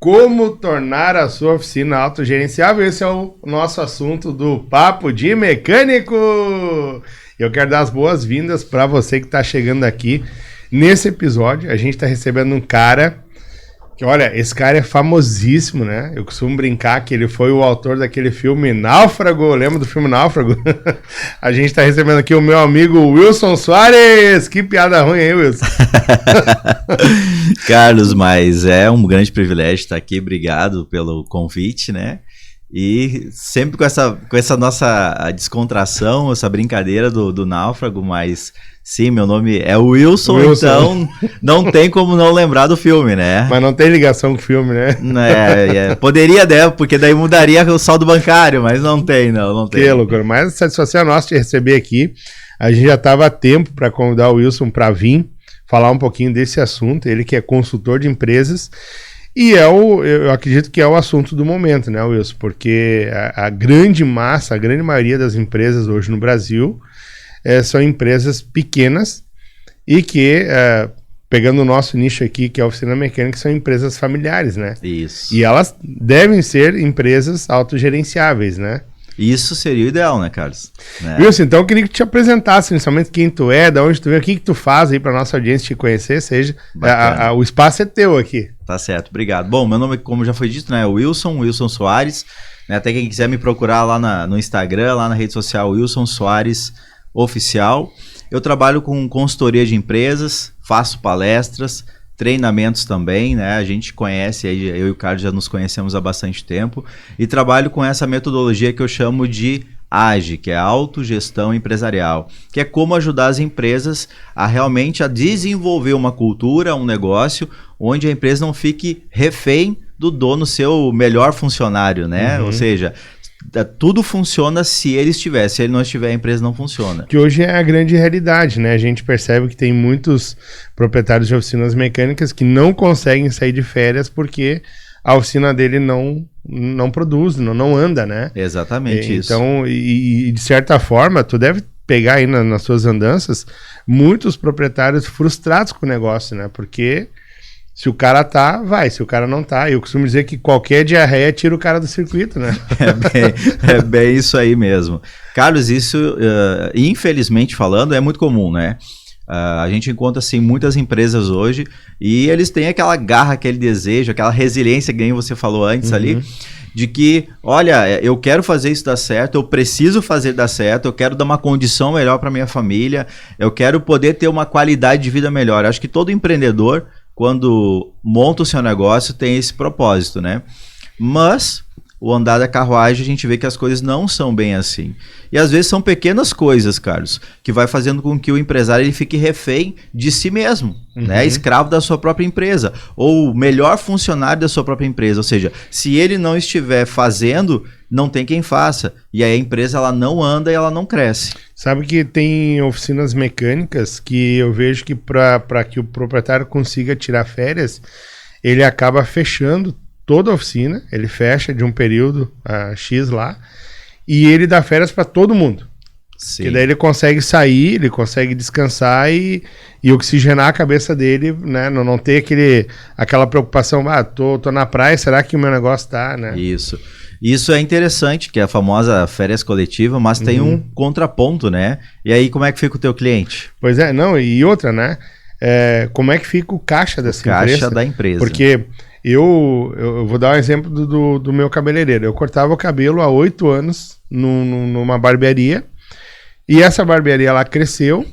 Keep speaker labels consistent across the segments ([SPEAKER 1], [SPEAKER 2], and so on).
[SPEAKER 1] Como tornar a sua oficina autogerenciável? Esse é o nosso assunto do Papo de Mecânico. Eu quero dar as boas-vindas para você que está chegando aqui. Nesse episódio, a gente está recebendo um cara que, olha, esse cara é famosíssimo, né? Eu costumo brincar que ele foi o autor daquele filme Náufrago. Lembra do filme Náufrago? A gente está recebendo aqui o meu amigo Wilson Soares. Que piada ruim, hein, Wilson?
[SPEAKER 2] Carlos, mas é um grande privilégio estar aqui. Obrigado pelo convite, né? E sempre com essa nossa descontração, essa brincadeira do náufrago, mas sim, meu nome é Wilson, então não tem como não lembrar do filme, né?
[SPEAKER 1] Mas não tem ligação com o filme, né?
[SPEAKER 2] Poderia, né? Porque daí mudaria o saldo bancário, mas não tem.
[SPEAKER 1] Que loucura, mas a satisfação é nossa de receber aqui. A gente já estava a tempo para convidar o Wilson para vir falar um pouquinho desse assunto, ele que é consultor de empresas. E eu acredito que é o assunto do momento, né, Wilson? Porque a grande massa, a grande maioria das empresas hoje no Brasil são empresas pequenas e que, pegando o nosso nicho aqui, que é a oficina mecânica, são empresas familiares, né?
[SPEAKER 2] Isso.
[SPEAKER 1] E elas devem ser empresas autogerenciáveis, né?
[SPEAKER 2] Isso seria o ideal, né, Carlos?
[SPEAKER 1] Wilson, então eu queria que te apresentasse inicialmente quem tu é, de onde tu veio, o que tu faz aí para nossa audiência te conhecer, o espaço é teu aqui.
[SPEAKER 2] Tá certo, obrigado. Bom, meu nome, como já foi dito, né, é Wilson Soares, né, até quem quiser me procurar lá no Instagram, lá na rede social Wilson Soares Oficial. Eu trabalho com consultoria de empresas, faço palestras, treinamentos também, né? A gente conhece, eu e o Carlos já nos conhecemos há bastante tempo, e trabalho com essa metodologia que eu chamo de AGE, que é Autogestão Empresarial, que é como ajudar as empresas a realmente desenvolver uma cultura, um negócio, onde a empresa não fique refém do dono, seu melhor funcionário, né? Ou seja, tudo funciona se ele estiver. Se ele não estiver, a empresa não funciona.
[SPEAKER 1] Que hoje é a grande realidade, né? A gente percebe que tem muitos proprietários de oficinas mecânicas que não conseguem sair de férias porque a oficina dele não produz, não anda, né?
[SPEAKER 2] Exatamente isso.
[SPEAKER 1] Então, e de certa forma, tu deve pegar aí nas suas andanças muitos proprietários frustrados com o negócio, né? Porque se o cara tá, vai. Se o cara não tá, eu costumo dizer que qualquer diarreia tira o cara do circuito, né?
[SPEAKER 2] É bem isso aí mesmo. Carlos, isso, infelizmente falando, é muito comum, né? A gente encontra, assim, muitas empresas hoje e eles têm aquela garra, aquele desejo, aquela resiliência que nem você falou antes ali, de que, olha, eu quero fazer isso dar certo, eu preciso fazer dar certo, eu quero dar uma condição melhor para minha família, eu quero poder ter uma qualidade de vida melhor. Acho que todo empreendedor, quando monta o seu negócio, tem esse propósito, né? Mas o andar da carruagem, a gente vê que as coisas não são bem assim. E às vezes são pequenas coisas, Carlos, que vai fazendo com que o empresário ele fique refém de si mesmo, né? Escravo da sua própria empresa, ou melhor funcionário da sua própria empresa. Ou seja, se ele não estiver fazendo, não tem quem faça. E aí a empresa ela não anda e ela não cresce.
[SPEAKER 1] Sabe que tem oficinas mecânicas que eu vejo que para que o proprietário consiga tirar férias, ele acaba fechando toda a oficina, ele fecha de um período X lá, e ele dá férias para todo mundo.
[SPEAKER 2] Sim.
[SPEAKER 1] E daí ele consegue sair, ele consegue descansar e oxigenar a cabeça dele, né? Não ter aquela preocupação, tô na praia, será que o meu negócio tá, né?
[SPEAKER 2] Isso é interessante, que é a famosa férias coletiva, mas tem um contraponto, né? E aí como é que fica o teu cliente?
[SPEAKER 1] Pois é, e outra, né? Como é que fica o caixa dessa empresa?
[SPEAKER 2] O caixa da empresa.
[SPEAKER 1] Porque eu vou dar um exemplo do meu cabeleireiro. Eu cortava o cabelo há 8 anos numa barbearia, e essa barbearia lá cresceu,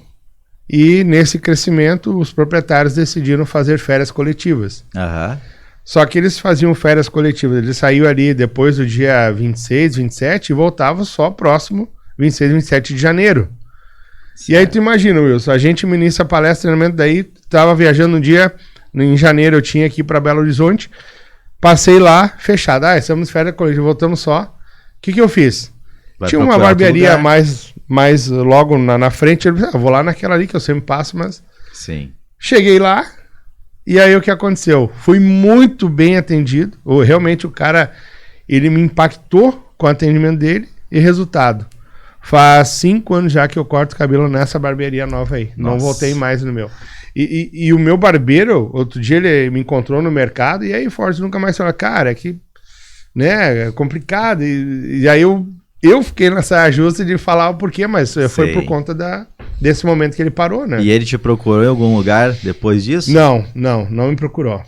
[SPEAKER 1] e nesse crescimento os proprietários decidiram fazer férias coletivas. Só que eles faziam férias coletivas, eles saíam ali depois do dia 26, 27 e voltavam só próximo 26, 27 de janeiro. Certo. E aí tu imagina, Wilson, a gente ministra palestra, treinamento, daí tava viajando um dia, em janeiro eu tinha aqui para Belo Horizonte, passei lá, fechado, estamos de férias coletivas, voltamos só. O que eu fiz? Tinha uma barbearia mais logo na frente, eu disse, vou lá naquela ali que eu sempre passo, mas...
[SPEAKER 2] Sim.
[SPEAKER 1] Cheguei lá, e aí o que aconteceu? Fui muito bem atendido, realmente o cara, ele me impactou com o atendimento dele, e resultado, faz 5 anos já que eu corto cabelo nessa barbearia nova aí, não voltei mais no meu. E o meu barbeiro, outro dia ele me encontrou no mercado, e aí Forte nunca mais falou, cara, que, né, é complicado. E aí eu fiquei nessa ajusta de falar o porquê, mas foi por conta desse momento que ele parou, né?
[SPEAKER 2] E ele te procurou em algum lugar depois disso?
[SPEAKER 1] Não me procurou.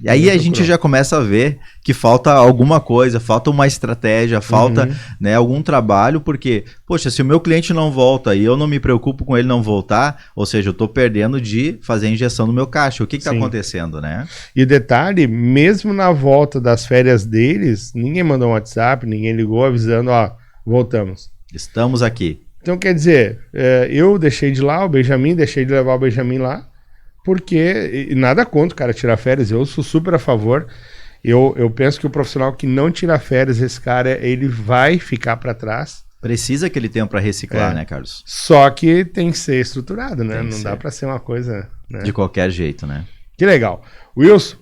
[SPEAKER 2] E aí a gente já começa a ver que falta alguma coisa, falta uma estratégia, falta né, algum trabalho, porque, poxa, se o meu cliente não volta e eu não me preocupo com ele não voltar, ou seja, eu tô perdendo de fazer a injeção no meu caixa. O que tá acontecendo, né?
[SPEAKER 1] E detalhe, mesmo na volta das férias deles, ninguém mandou um WhatsApp, ninguém ligou avisando, ó, voltamos.
[SPEAKER 2] Estamos aqui.
[SPEAKER 1] Então, quer dizer, eu deixei de ir lá, deixei de levar o Benjamin lá, porque, e nada contra o cara tirar férias, eu sou super a favor. Eu penso que o profissional que não tira férias, esse cara, ele vai ficar para trás.
[SPEAKER 2] Precisa que ele tenha para reciclar, né, Carlos?
[SPEAKER 1] Só que tem que ser estruturado, né? Não dá para ser uma coisa... Né?
[SPEAKER 2] De qualquer jeito, né?
[SPEAKER 1] Que legal. Wilson,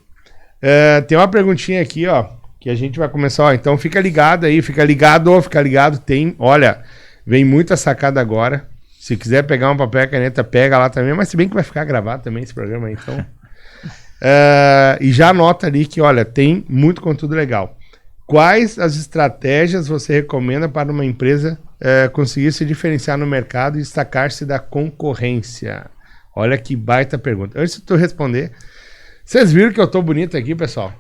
[SPEAKER 1] tem uma perguntinha aqui, ó, que a gente vai começar, ó, então fica ligado aí, fica ligado, tem, olha... Vem muita sacada agora. Se quiser pegar um papel e caneta, pega lá também. Mas se bem que vai ficar gravado também esse programa aí, então. E já anota ali que, olha, tem muito conteúdo legal. Quais as estratégias você recomenda para uma empresa conseguir se diferenciar no mercado e destacar-se da concorrência? Olha que baita pergunta. Antes de tu responder, vocês viram que eu tô bonito aqui, pessoal?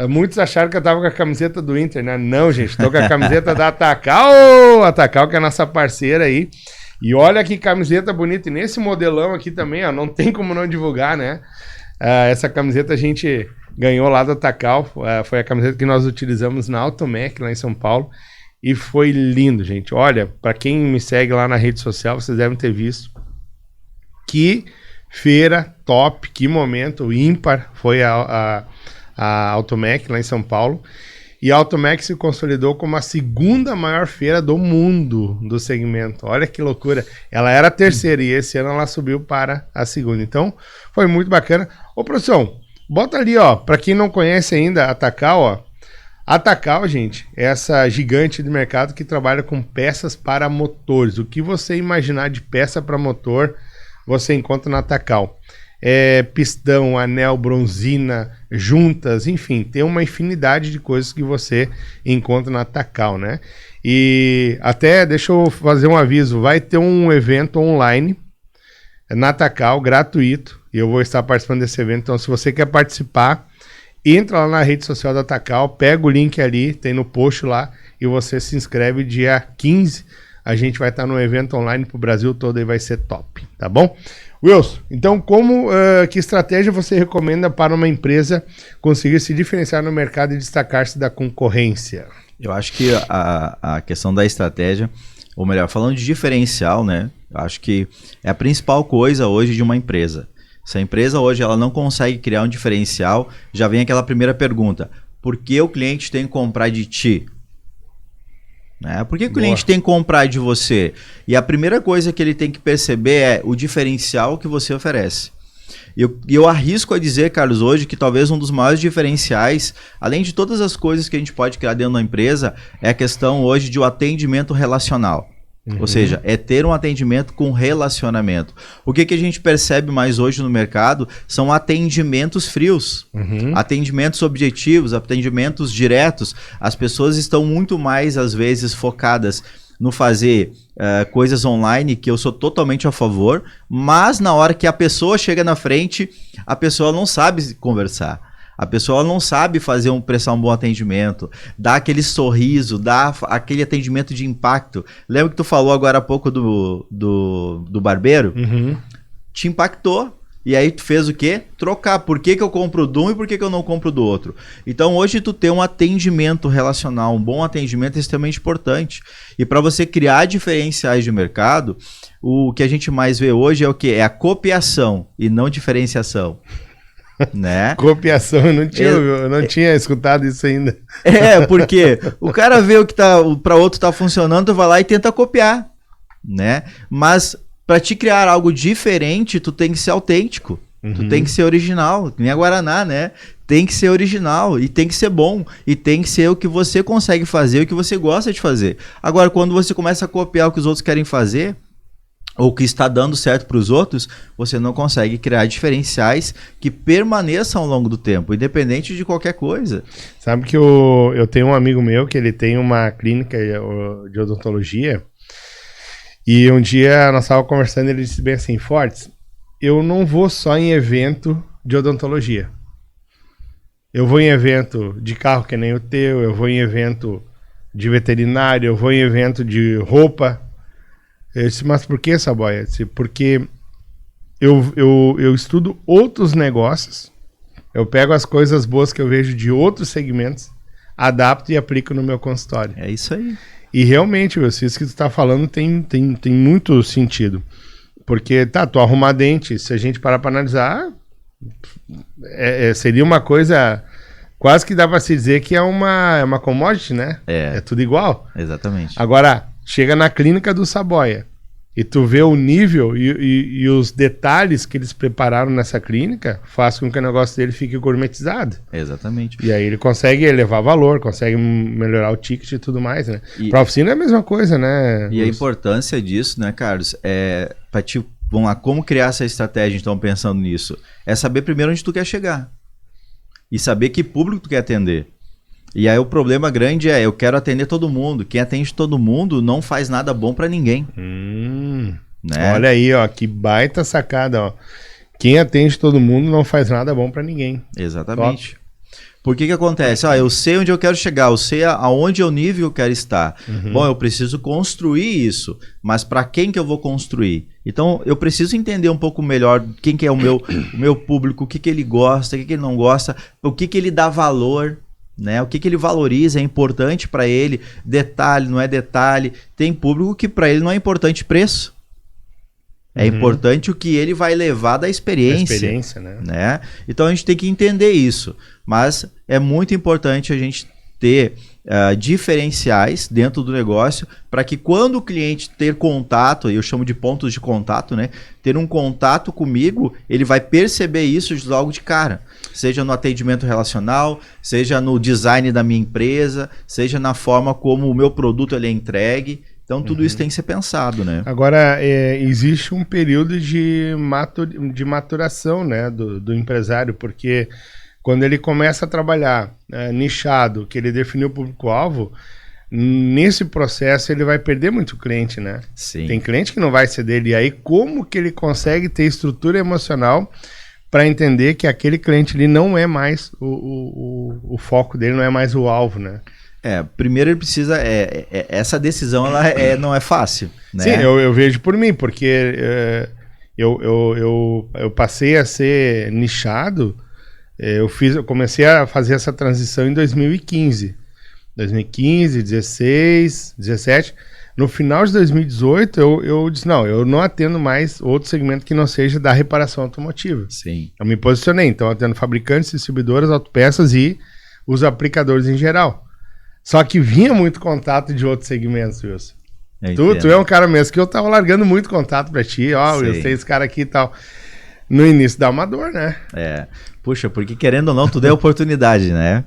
[SPEAKER 1] Muitos acharam que eu tava com a camiseta do Inter, né? Não, gente, tô com a camiseta da Atacal, Atacal que é a nossa parceira aí. E olha que camiseta bonita, e nesse modelão aqui também, ó, não tem como não divulgar, né? Essa camiseta a gente ganhou lá da Atacal, foi a camiseta que nós utilizamos na Automec, lá em São Paulo, e foi lindo, gente. Olha, para quem me segue lá na rede social, vocês devem ter visto que feira top, que momento ímpar foi a Automec lá em São Paulo, e a Automec se consolidou como a segunda maior feira do mundo do segmento. Olha que loucura, ela era a terceira e esse ano ela subiu para a segunda, então foi muito bacana. Ô produção, bota ali, ó, para quem não conhece ainda a Atacal, ó, a Atacal, gente, é essa gigante de mercado que trabalha com peças para motores. O que você imaginar de peça para motor você encontra na Atacal. Pistão, anel, bronzina, juntas, enfim, tem uma infinidade de coisas que você encontra na Atacal, né? E até, deixa eu fazer um aviso, vai ter um evento online na Atacal, gratuito, e eu vou estar participando desse evento, então se você quer participar, entra lá na rede social da Atacal, pega o link ali, tem no post lá, e você se inscreve dia 15, a gente vai estar no evento online pro Brasil todo e vai ser top, tá bom? Wilson, então que estratégia você recomenda para uma empresa conseguir se diferenciar no mercado e destacar-se da concorrência?
[SPEAKER 2] Eu acho que a questão da estratégia, ou melhor, falando de diferencial, né? Eu acho que é a principal coisa hoje de uma empresa. Se a empresa hoje ela não consegue criar um diferencial, já vem aquela primeira pergunta: por que o cliente tem que comprar de ti? Por que o cliente tem que comprar de você? E a primeira coisa que ele tem que perceber é o diferencial que você oferece. E eu arrisco a dizer, Carlos, hoje que talvez um dos maiores diferenciais, além de todas as coisas que a gente pode criar dentro da empresa, é a questão hoje de um atendimento relacional. Ou seja, é ter um atendimento com relacionamento. O que a gente percebe mais hoje no mercado são atendimentos frios, atendimentos objetivos, atendimentos diretos. As pessoas estão muito mais, às vezes, focadas no fazer coisas online, que eu sou totalmente a favor, mas na hora que a pessoa chega na frente, a pessoa não sabe conversar. A pessoa não sabe prestar um bom atendimento, dar aquele sorriso, dar aquele atendimento de impacto. Lembra que tu falou agora há pouco do barbeiro? Te impactou. E aí tu fez o quê? Trocar. Por que eu compro de um e por que eu não compro do outro? Então hoje tu ter um atendimento relacional, um bom atendimento é extremamente importante. E para você criar diferenciais de mercado, o que a gente mais vê hoje é o quê? É a copiação e não diferenciação. Né?
[SPEAKER 1] Copiação, eu não tinha escutado isso ainda.
[SPEAKER 2] Porque o cara vê o que para outro tá funcionando, tu vai lá e tenta copiar, né? Mas para te criar algo diferente, tu tem que ser autêntico, tu tem que ser original, que nem a Guaraná, né? Tem que ser original e tem que ser bom e tem que ser o que você consegue fazer, o que você gosta de fazer. Agora, quando você começa a copiar o que os outros querem fazer, ou que está dando certo para os outros, você não consegue criar diferenciais que permaneçam ao longo do tempo, independente de qualquer coisa.
[SPEAKER 1] Sabe que eu tenho um amigo meu que ele tem uma clínica de odontologia, e um dia nós estávamos conversando e ele disse bem assim, Fortes, eu não vou só em evento de odontologia. Eu vou em evento de carro que nem o teu, eu vou em evento de veterinário, eu vou em evento de roupa. Eu disse, mas por que, Saboia? Eu disse, porque eu estudo outros negócios, eu pego as coisas boas que eu vejo de outros segmentos, adapto e aplico no meu consultório.
[SPEAKER 2] É isso aí.
[SPEAKER 1] E realmente, isso que tu está falando tem muito sentido. Porque, tu arrumar dente, se a gente parar para analisar, seria uma coisa, quase que dá para se dizer que é uma commodity, né? É tudo igual.
[SPEAKER 2] Exatamente.
[SPEAKER 1] Agora, chega na clínica do Saboia e tu vê o nível e os detalhes que eles prepararam nessa clínica, faz com que o negócio dele fique gourmetizado.
[SPEAKER 2] Exatamente.
[SPEAKER 1] E aí ele consegue elevar valor, consegue melhorar o ticket e tudo mais, né? Pra oficina é a mesma coisa, né?
[SPEAKER 2] E a importância disso, né, Carlos, vamos lá, como criar essa estratégia, então, pensando nisso? É saber primeiro onde tu quer chegar. E saber que público tu quer atender. E aí o problema grande eu quero atender todo mundo. Quem atende todo mundo não faz nada bom pra ninguém. Né?
[SPEAKER 1] Olha aí, ó, que baita sacada, ó. Quem atende todo mundo não faz nada bom pra ninguém.
[SPEAKER 2] Exatamente.
[SPEAKER 1] Top.
[SPEAKER 2] Por que acontece? Eu sei onde eu quero chegar, eu sei aonde é o nível que eu quero estar. Bom, eu preciso construir isso, mas para quem que eu vou construir? Então, eu preciso entender um pouco melhor quem que é o meu público, o que ele gosta, o que ele não gosta, o que ele dá valor, né? O que ele valoriza, é importante para ele, detalhe, não é detalhe. Tem público que para ele não é importante preço. É importante o que ele vai levar da experiência. Né? Então a gente tem que entender isso. Mas é muito importante a gente ter diferenciais dentro do negócio para que quando o cliente ter contato, eu chamo de pontos de contato, né? Ter um contato comigo, ele vai perceber isso logo de cara. Seja no atendimento relacional, seja no design da minha empresa, seja na forma como o meu produto ele é entregue. Então tudo isso tem que ser pensado, né?
[SPEAKER 1] Agora, existe um período de maturação, né, do empresário, porque quando ele começa a trabalhar nichado, que ele definiu o público-alvo, nesse processo ele vai perder muito cliente, né?
[SPEAKER 2] Sim.
[SPEAKER 1] Tem cliente que não vai ser dele. E aí como que ele consegue ter estrutura emocional para entender que aquele cliente ali não é mais o foco dele, não é mais o alvo, né?
[SPEAKER 2] Primeiro ele precisa, essa decisão ela não é fácil, né?
[SPEAKER 1] Sim, eu vejo por mim, porque eu passei a ser nichado, eu comecei a fazer essa transição em 2015, 16, 17, no final de 2018 eu disse, não, eu não atendo mais outro segmento que não seja da reparação automotiva.
[SPEAKER 2] Sim.
[SPEAKER 1] Eu me posicionei, então eu atendo fabricantes, distribuidoras, autopeças e os aplicadores em geral. Só que vinha muito contato de outros segmentos, Wilson. Tu é um cara mesmo que eu tava largando muito contato pra ti, Wilson, tem esse cara aqui e tal. No início dá uma dor, né?
[SPEAKER 2] Puxa, porque querendo ou não, tudo é oportunidade, né?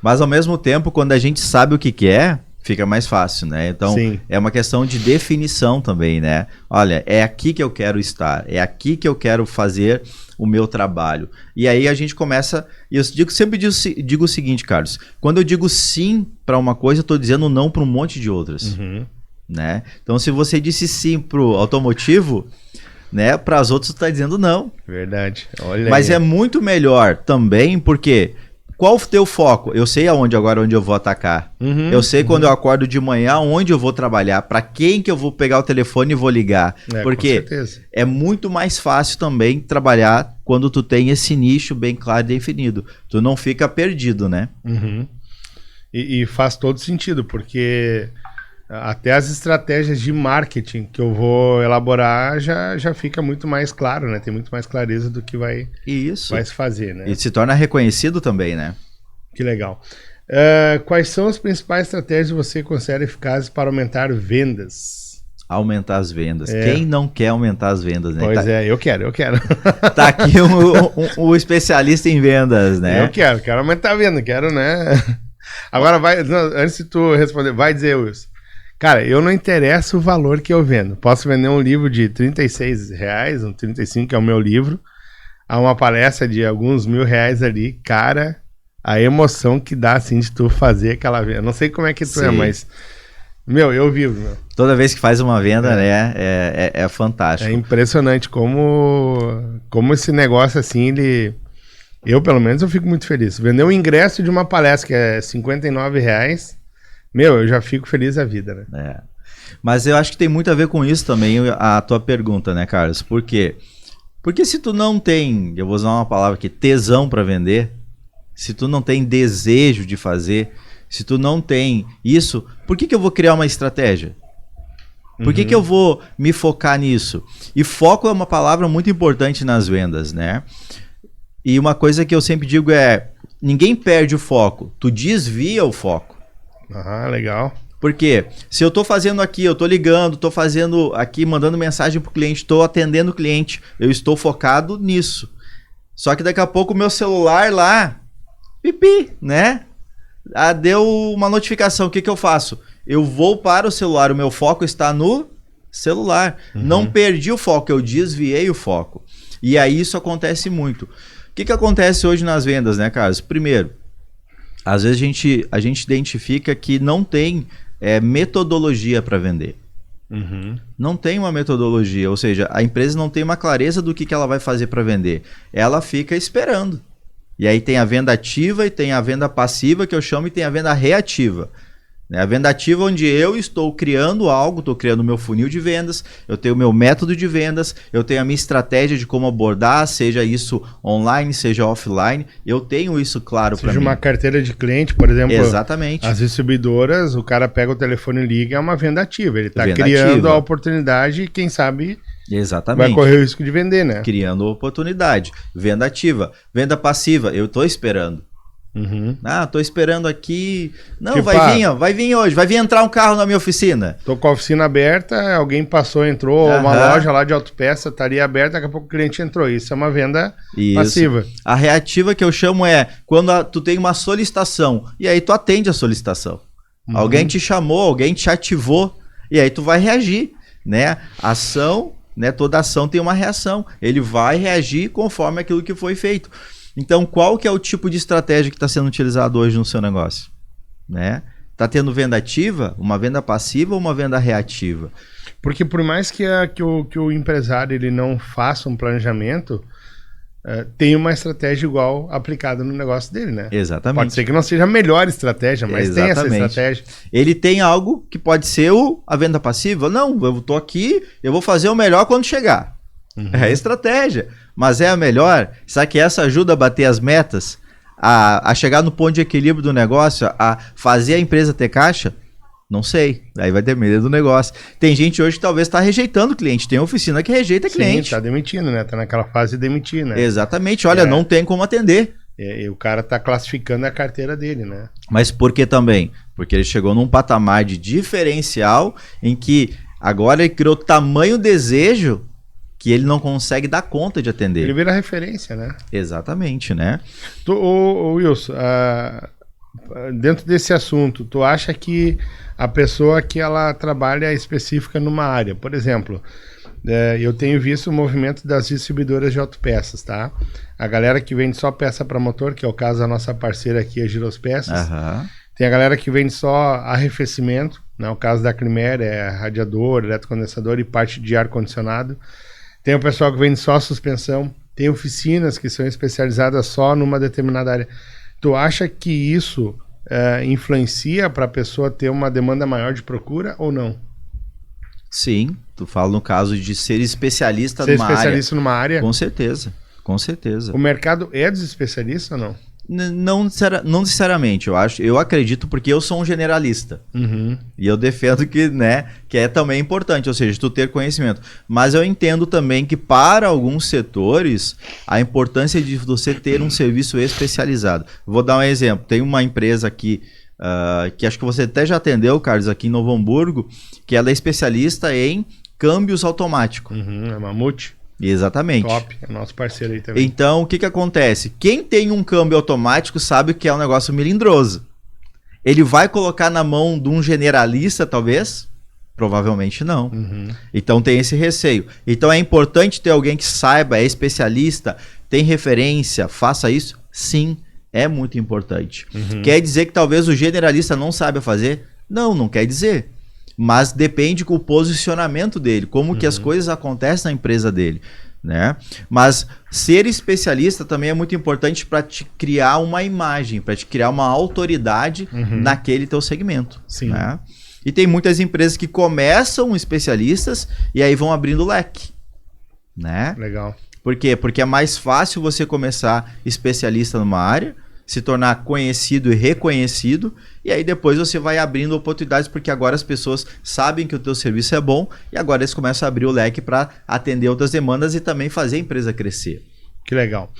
[SPEAKER 2] Mas ao mesmo tempo, quando a gente sabe o que quer, fica mais fácil, né? Então, é uma questão de definição também, né? Olha, é aqui que eu quero estar, é aqui que eu quero fazer o meu trabalho. E aí a gente começa... E eu sempre digo o seguinte, Carlos, quando eu digo sim para uma coisa, eu estou dizendo não para um monte de outras. Né? Então, se você disse sim pro automotivo, né, para as outras você está dizendo não.
[SPEAKER 1] Verdade. Olha
[SPEAKER 2] Mas
[SPEAKER 1] aí.
[SPEAKER 2] é muito melhor também, porque... Qual o teu foco? Eu sei onde eu vou atacar. Eu sei quando eu acordo de manhã, onde eu vou trabalhar, para quem que eu vou pegar o telefone e vou ligar. Porque é muito mais fácil também trabalhar quando tu tem esse nicho bem claro e definido. Tu não fica perdido, né?
[SPEAKER 1] E faz todo sentido, porque até as estratégias de marketing que eu vou elaborar já fica muito mais claro, né? Tem muito mais clareza do que vai se fazer, né?
[SPEAKER 2] E se torna reconhecido também, né?
[SPEAKER 1] Que legal. Quais são as principais estratégias que você considera eficazes para aumentar vendas?
[SPEAKER 2] Aumentar as vendas. Quem não quer aumentar as vendas, né?
[SPEAKER 1] Pois eu quero.
[SPEAKER 2] Tá aqui o especialista em vendas, né?
[SPEAKER 1] Eu quero aumentar a venda, né? Agora antes de tu responder, vai dizer, Wilson. Cara, eu não interessa o valor que eu vendo. Posso vender um livro de R$36, um 35, que é o meu livro, a uma palestra de alguns R$1.000 ali. Cara, a emoção que dá, assim, de tu fazer aquela venda. Eu não sei como é que tu é, mas... Meu, eu vivo, meu.
[SPEAKER 2] Toda vez que faz uma venda, né, é fantástico.
[SPEAKER 1] É impressionante como esse negócio, assim, ele... Eu, pelo menos, eu fico muito feliz. Vender um ingresso de uma palestra que é R$59, meu, eu já fico feliz da vida, né?
[SPEAKER 2] Mas eu acho que tem muito a ver com isso também, a tua pergunta, né, Carlos? Por quê? Porque se tu não tem, eu vou usar uma palavra aqui, tesão para vender, se tu não tem desejo de fazer, se tu não tem isso, por que eu vou criar uma estratégia? Por que eu vou me focar nisso? E foco é uma palavra muito importante nas vendas, né? E uma coisa que eu sempre digo é, ninguém perde o foco, tu desvia o foco.
[SPEAKER 1] Ah, legal.
[SPEAKER 2] Porque se eu tô fazendo aqui, eu tô ligando, tô fazendo aqui, mandando mensagem pro cliente, tô atendendo o cliente, eu estou focado nisso. Só que daqui a pouco o meu celular lá, pipi, né? Deu uma notificação, o que eu faço? Eu vou para o celular, o meu foco está no celular. Não perdi o foco, eu desviei o foco. E aí isso acontece muito. O que acontece hoje nas vendas, né, Carlos? Primeiro, às vezes a gente identifica que não tem metodologia para vender. Não tem uma metodologia, ou seja, a empresa não tem uma clareza do que ela vai fazer para vender. Ela fica esperando. E aí tem a venda ativa e tem a venda passiva, que eu chamo, e tem a venda reativa. A venda ativa onde eu estou criando algo, estou criando o meu funil de vendas, eu tenho o meu método de vendas, eu tenho a minha estratégia de como abordar, seja isso online, seja offline, eu tenho isso claro para mim.
[SPEAKER 1] Seja uma carteira de cliente, por exemplo.
[SPEAKER 2] Exatamente.
[SPEAKER 1] As distribuidoras, o cara pega o telefone e liga, é uma venda ativa. Ele está criando a oportunidade e quem sabe...
[SPEAKER 2] Exatamente.
[SPEAKER 1] Vai correr o risco de vender, né?
[SPEAKER 2] Criando oportunidade. Venda ativa. Venda passiva, eu estou esperando. Tô esperando aqui. Não, tipo, vai vir hoje, vai vir entrar um carro na minha oficina.
[SPEAKER 1] Tô com a oficina aberta, alguém passou, entrou, uma loja lá de autopeça estaria aberta, daqui a pouco o cliente entrou. Isso é uma venda passiva.
[SPEAKER 2] A reativa que eu chamo é quando tu tem uma solicitação e aí tu atende a solicitação. Alguém te chamou, alguém te ativou e aí tu vai reagir, né? Ação, né? Toda ação tem uma reação. Ele vai reagir conforme aquilo que foi feito. Então, qual que é o tipo de estratégia que está sendo utilizado hoje no seu negócio? Né? Tá tendo venda ativa, uma venda passiva ou uma venda reativa?
[SPEAKER 1] Porque por mais que o empresário ele não faça um planejamento, tem uma estratégia igual aplicada no negócio dele, né?
[SPEAKER 2] Exatamente.
[SPEAKER 1] Pode ser que não seja a melhor estratégia, mas tem essa estratégia.
[SPEAKER 2] Ele tem algo que pode ser a venda passiva? Não, eu tô aqui, eu vou fazer o melhor quando chegar. É a estratégia. Mas é a melhor? Será que essa ajuda a bater as metas? A chegar no ponto de equilíbrio do negócio? A fazer a empresa ter caixa? Não sei. Aí vai depender do negócio. Tem gente hoje que talvez está rejeitando o cliente. Tem oficina que rejeita cliente.
[SPEAKER 1] Sim, tá demitindo, né? Tá naquela fase de demitir, né?
[SPEAKER 2] Exatamente. Olha, não tem como atender.
[SPEAKER 1] E o cara tá classificando a carteira dele, né?
[SPEAKER 2] Mas por que também? Porque ele chegou num patamar de diferencial em que agora ele criou tamanho desejo que ele não consegue dar conta de atender.
[SPEAKER 1] Ele vira referência, né?
[SPEAKER 2] Exatamente, né?
[SPEAKER 1] Wilson, dentro desse assunto, tu acha que a pessoa que ela trabalha específica numa área, por exemplo, eu tenho visto o movimento das distribuidoras de autopeças, tá? A galera que vende só peça para motor, que é o caso da nossa parceira aqui, a Girospeças. Tem a galera que vende só arrefecimento, né? O caso da Climer é radiador, eletrocondensador e parte de ar-condicionado. Tem o pessoal que vende só suspensão, tem oficinas que são especializadas só numa determinada área. Tu acha que isso influencia para a pessoa ter uma demanda maior de procura ou não?
[SPEAKER 2] Sim, tu fala no caso de ser especialista
[SPEAKER 1] numa área.
[SPEAKER 2] Com certeza, com certeza.
[SPEAKER 1] O mercado é dos especialistas ou não?
[SPEAKER 2] Não necessariamente, eu acredito porque eu sou um generalista. E eu defendo que é também importante, ou seja, tu ter conhecimento. Mas eu entendo também que para alguns setores, a importância de você ter um serviço especializado. Vou dar um exemplo, tem uma empresa aqui, que acho que você até já atendeu, Carlos, aqui em Novo Hamburgo, que ela é especialista em câmbios automáticos.
[SPEAKER 1] É Mamute.
[SPEAKER 2] Exatamente.
[SPEAKER 1] Top, é nosso parceiro aí também.
[SPEAKER 2] Então, o que acontece? Quem tem um câmbio automático sabe que é um negócio melindroso. Ele vai colocar na mão de um generalista, talvez? Provavelmente não. Então tem esse receio. Então é importante ter alguém que saiba, é especialista, tem referência, faça isso? Sim, é muito importante. Quer dizer que talvez o generalista não saiba fazer? Não quer dizer. Mas depende do posicionamento dele, como que as coisas acontecem na empresa dele. Né? Mas ser especialista também é muito importante para te criar uma imagem, para te criar uma autoridade naquele teu segmento.
[SPEAKER 1] Sim.
[SPEAKER 2] Né? E tem muitas empresas que começam especialistas e aí vão abrindo o leque. Né?
[SPEAKER 1] Legal.
[SPEAKER 2] Por quê? Porque é mais fácil você começar especialista numa área, se tornar conhecido e reconhecido, e aí depois você vai abrindo oportunidades, porque agora as pessoas sabem que o teu serviço é bom, e agora eles começam a abrir o leque para atender outras demandas e também fazer a empresa crescer.
[SPEAKER 1] Que legal.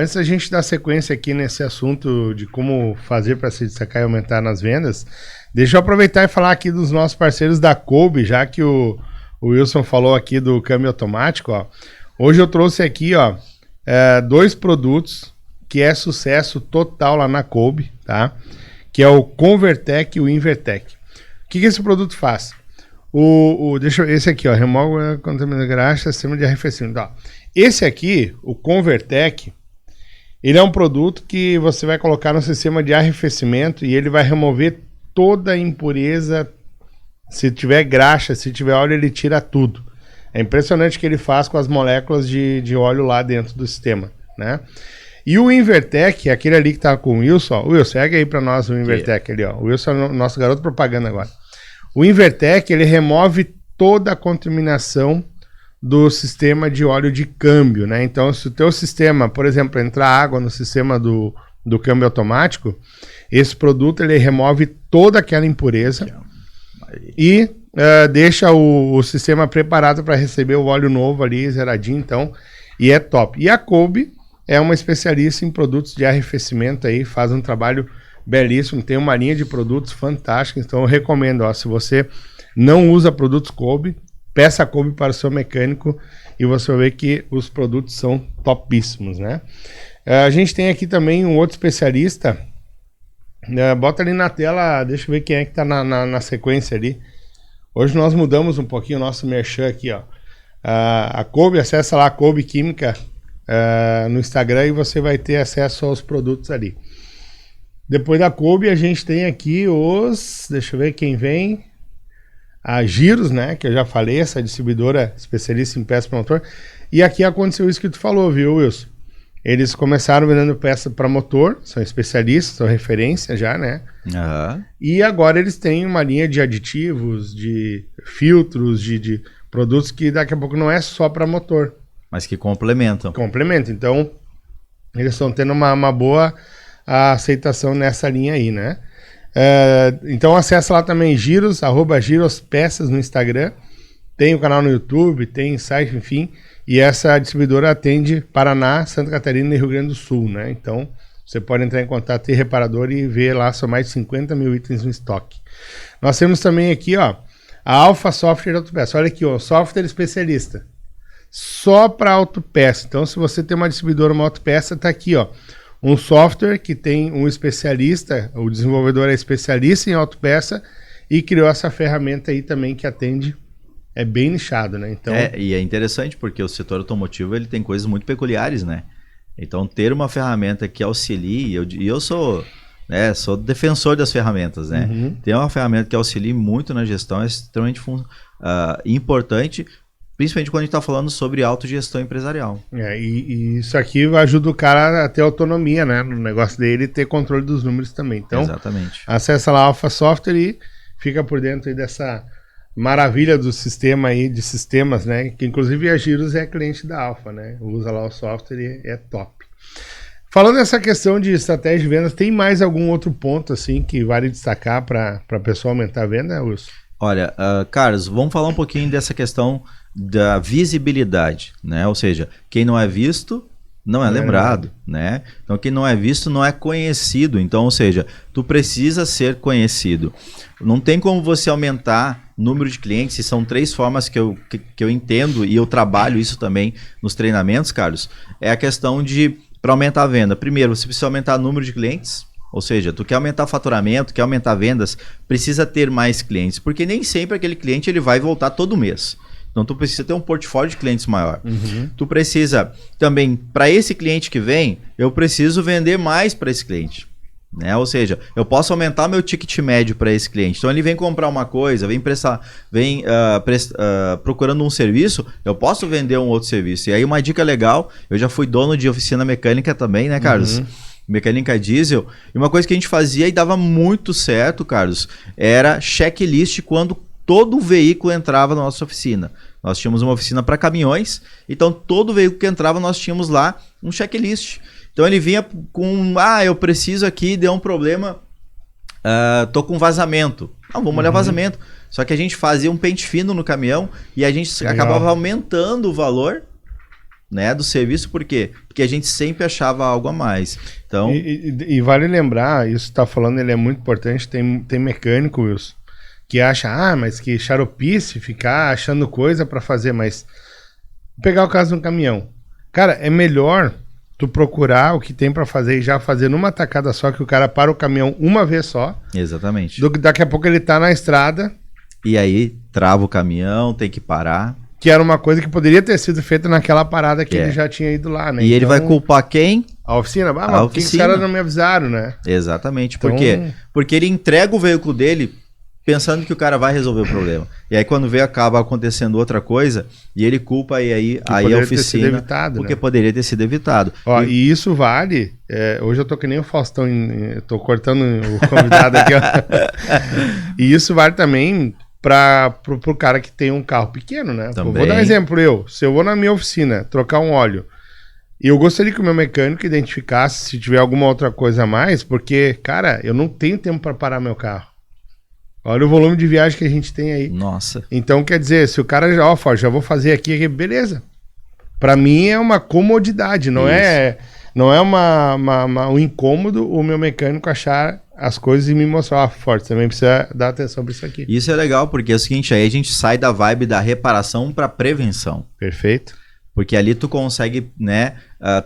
[SPEAKER 1] Antes da gente dar sequência aqui nesse assunto de como fazer para se destacar e aumentar nas vendas, deixa eu aproveitar e falar aqui dos nossos parceiros da Kolbe, já que o Wilson falou aqui do câmbio automático. Ó. Hoje eu trouxe aqui 2 produtos que é sucesso total lá na Kolbe, tá? Que é o Convertec e o Invertec. O que esse produto faz? Esse aqui, ó, remove contaminação de graxa, sistema de arrefecimento. Ó. Esse aqui, o Convertec, ele é um produto que você vai colocar no sistema de arrefecimento e ele vai remover toda a impureza. Se tiver graxa, se tiver óleo, ele tira tudo. É impressionante o que ele faz com as moléculas de óleo lá dentro do sistema, né? E o Invertec, aquele ali que tá com o Wilson, ó. Wilson, segue aí para nós o Invertec ali, ó. O Wilson é o nosso garoto propaganda agora. O Invertec, ele remove toda a contaminação do sistema de óleo de câmbio, né? Então, se o teu sistema, por exemplo, entrar água no sistema do câmbio automático, esse produto, ele remove toda aquela impureza e deixa o sistema preparado para receber o óleo novo ali, zeradinho, então, e é top. E a Kolbe é uma especialista em produtos de arrefecimento aí, faz um trabalho belíssimo, tem uma linha de produtos fantástica, então eu recomendo, ó, se você não usa produtos Kolbe, peça a Kolbe para o seu mecânico e você vai ver que os produtos são topíssimos, né? A gente tem aqui também um outro especialista, bota ali na tela, deixa eu ver quem é que tá na sequência ali. Hoje nós mudamos um pouquinho o nosso merchan aqui, ó. A Kolbe, acessa lá a Kolbe Química no Instagram e você vai ter acesso aos produtos ali. Depois da Kolbe a gente tem aqui deixa eu ver quem vem, a Giros, né, que eu já falei, essa distribuidora especialista em peças para motor. E aqui aconteceu isso que tu falou, viu, Wilson? Eles começaram vendendo peça para motor, são especialistas, são referência já, né? E agora eles têm uma linha de aditivos, de filtros, de produtos que daqui a pouco não é só para motor.
[SPEAKER 2] Mas que complementam.
[SPEAKER 1] Então, eles estão tendo uma boa aceitação nessa linha aí, né? Então, acessa lá também Giros, @girospeças no Instagram. Tem o canal no YouTube, tem site, enfim. E essa distribuidora atende Paraná, Santa Catarina e Rio Grande do Sul, né? Então, você pode entrar em contato com o reparador e ver lá, são mais de 50 mil itens no estoque. Nós temos também aqui, ó, a Alpha Software Autopeça. Olha aqui, ó, software especialista. Só para autopeça. Então, se você tem uma distribuidora, uma autopeça, tá aqui, ó. Um software que tem um especialista, o desenvolvedor é especialista em autopeça e criou essa ferramenta aí também que atende, é bem nichado, né? Então...
[SPEAKER 2] E é interessante porque o setor automotivo ele tem coisas muito peculiares, né? Então ter uma ferramenta que auxilie, e eu sou defensor das ferramentas, né? Ter uma ferramenta que auxilie muito na gestão é extremamente importante, principalmente quando a gente está falando sobre autogestão empresarial.
[SPEAKER 1] E isso aqui ajuda o cara a ter autonomia, né? No negócio dele e ter controle dos números também. Então,
[SPEAKER 2] exatamente.
[SPEAKER 1] Acessa lá a Alpha Software e fica por dentro aí dessa maravilha do sistema aí, de sistemas, né? Que inclusive a Giros é cliente da Alpha, né? Usa lá o software e é top. Falando nessa questão de estratégia de vendas, tem mais algum outro ponto assim que vale destacar para a pessoa aumentar a venda, Wilson?
[SPEAKER 2] Olha, Carlos, vamos falar um pouquinho dessa questão da visibilidade, né? Ou seja, quem não é visto não é lembrado, né? Então quem não é visto não é conhecido. Então, ou seja, tu precisa ser conhecido. Não tem como você aumentar o número de clientes, e são 3 formas que eu entendo e eu trabalho isso também nos treinamentos, Carlos. É a questão para aumentar a venda. Primeiro, você precisa aumentar o número de clientes, Ou seja, tu quer aumentar o faturamento, quer aumentar vendas, precisa ter mais clientes, porque nem sempre aquele cliente ele vai voltar todo mês. Então tu precisa ter um portfólio de clientes maior. Tu precisa também, para esse cliente que vem, eu preciso vender mais para esse cliente. Né? Ou seja, eu posso aumentar meu ticket médio para esse cliente. Então ele vem comprar uma coisa, vem procurando um serviço, eu posso vender um outro serviço. E aí uma dica legal, eu já fui dono de oficina mecânica também, né, Carlos? Mecânica diesel. E uma coisa que a gente fazia e dava muito certo, Carlos, era checklist quando todo veículo entrava na nossa oficina. Nós tínhamos uma oficina para caminhões, então todo veículo que entrava nós tínhamos lá um checklist. Então ele vinha com, eu preciso aqui, deu um problema, tô com vazamento. Não, vamos olhar vazamento. Só que a gente fazia um pente fino no caminhão e a gente acabava aumentando o valor, né, do serviço. Por quê? Porque a gente sempre achava algo a mais. Então...
[SPEAKER 1] E vale lembrar, isso que tá falando, ele é muito importante, tem mecânico, Wilson, que acha, mas que xaropice ficar achando coisa para fazer, mas vou pegar o caso de um caminhão. Cara, é melhor tu procurar o que tem para fazer e já fazer numa tacada só, que o cara para o caminhão uma vez só.
[SPEAKER 2] Exatamente.
[SPEAKER 1] Daqui a pouco ele tá na estrada.
[SPEAKER 2] E aí trava o caminhão, tem que parar.
[SPEAKER 1] Que era uma coisa que poderia ter sido feita naquela parada que ele já tinha ido lá, né?
[SPEAKER 2] E ele vai culpar quem?
[SPEAKER 1] A oficina?
[SPEAKER 2] A oficina.
[SPEAKER 1] Por que os caras não me avisaram, né?
[SPEAKER 2] Exatamente. Por quê? Porque ele entrega o veículo dele pensando que o cara vai resolver o problema. E aí quando vê, acaba acontecendo outra coisa e ele culpa aí a oficina,
[SPEAKER 1] evitado,
[SPEAKER 2] porque
[SPEAKER 1] né?
[SPEAKER 2] Poderia ter sido evitado.
[SPEAKER 1] E isso vale, hoje eu tô que nem o Faustão, tô cortando o convidado aqui, ó. E isso vale também pro cara que tem um carro pequeno, né? Vou dar um exemplo, se eu vou na minha oficina trocar um óleo, e eu gostaria que o meu mecânico identificasse se tiver alguma outra coisa a mais, porque, cara, eu não tenho tempo para parar meu carro. Olha o volume de viagem que a gente tem aí.
[SPEAKER 2] Nossa.
[SPEAKER 1] Então, quer dizer, se o cara já vou fazer aqui, beleza. Pra mim é uma comodidade, não é um incômodo o meu mecânico achar as coisas e me mostrar, forte, também precisa dar atenção pra isso aqui.
[SPEAKER 2] Isso é legal, porque é o seguinte, aí a gente sai da vibe da reparação pra prevenção.
[SPEAKER 1] Perfeito.
[SPEAKER 2] Porque ali tu consegue, né,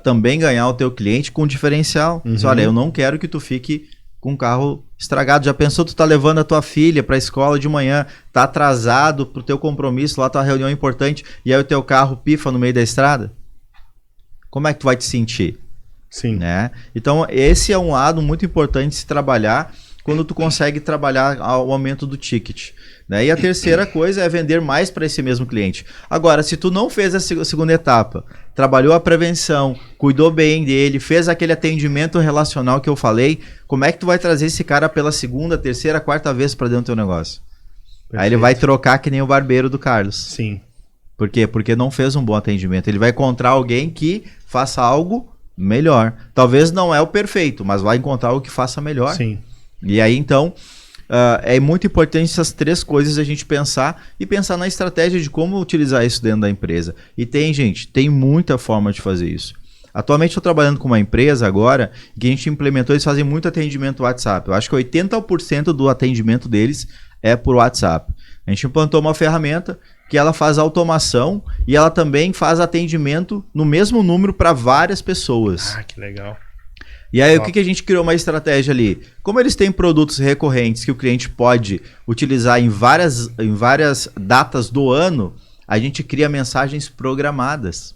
[SPEAKER 2] também ganhar o teu cliente com diferencial. Diz, olha, eu não quero que tu fique com o carro estragado. Já pensou, tu tá levando a tua filha pra escola de manhã, tá atrasado pro teu compromisso, lá tua reunião importante, e aí o teu carro pifa no meio da estrada? Como é que tu vai te sentir?
[SPEAKER 1] Sim.
[SPEAKER 2] Né? Então esse é um lado muito importante de se trabalhar quando tu consegue trabalhar o aumento do ticket. Né? E a terceira coisa é vender mais para esse mesmo cliente. Agora, se tu não fez a segunda etapa, trabalhou a prevenção, cuidou bem dele, fez aquele atendimento relacional que eu falei, como é que tu vai trazer esse cara pela segunda, terceira, quarta vez para dentro do teu negócio? Perfeito. Aí ele vai trocar que nem o barbeiro do Carlos.
[SPEAKER 1] Sim.
[SPEAKER 2] Por quê? Porque não fez um bom atendimento. Ele vai encontrar alguém que faça algo melhor. Talvez não é o perfeito, mas vai encontrar o que faça melhor.
[SPEAKER 1] Sim.
[SPEAKER 2] E aí, então, é muito importante essas três coisas a gente pensar e pensar na estratégia de como utilizar isso dentro da empresa. E tem muita forma de fazer isso. Atualmente estou trabalhando com uma empresa agora que a gente implementou, eles fazem muito atendimento WhatsApp. Eu acho que 80% do atendimento deles é por WhatsApp. A gente implantou uma ferramenta que ela faz automação e ela também faz atendimento no mesmo número para várias pessoas.
[SPEAKER 1] Ah, que legal.
[SPEAKER 2] E aí, o que a gente criou uma estratégia ali? Como eles têm produtos recorrentes que o cliente pode utilizar em várias datas do ano, a gente cria mensagens programadas.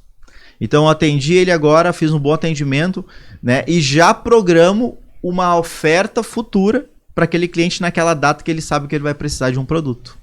[SPEAKER 2] Então, eu atendi ele agora, fiz um bom atendimento, né? E já programo uma oferta futura para aquele cliente naquela data que ele sabe que ele vai precisar de um produto.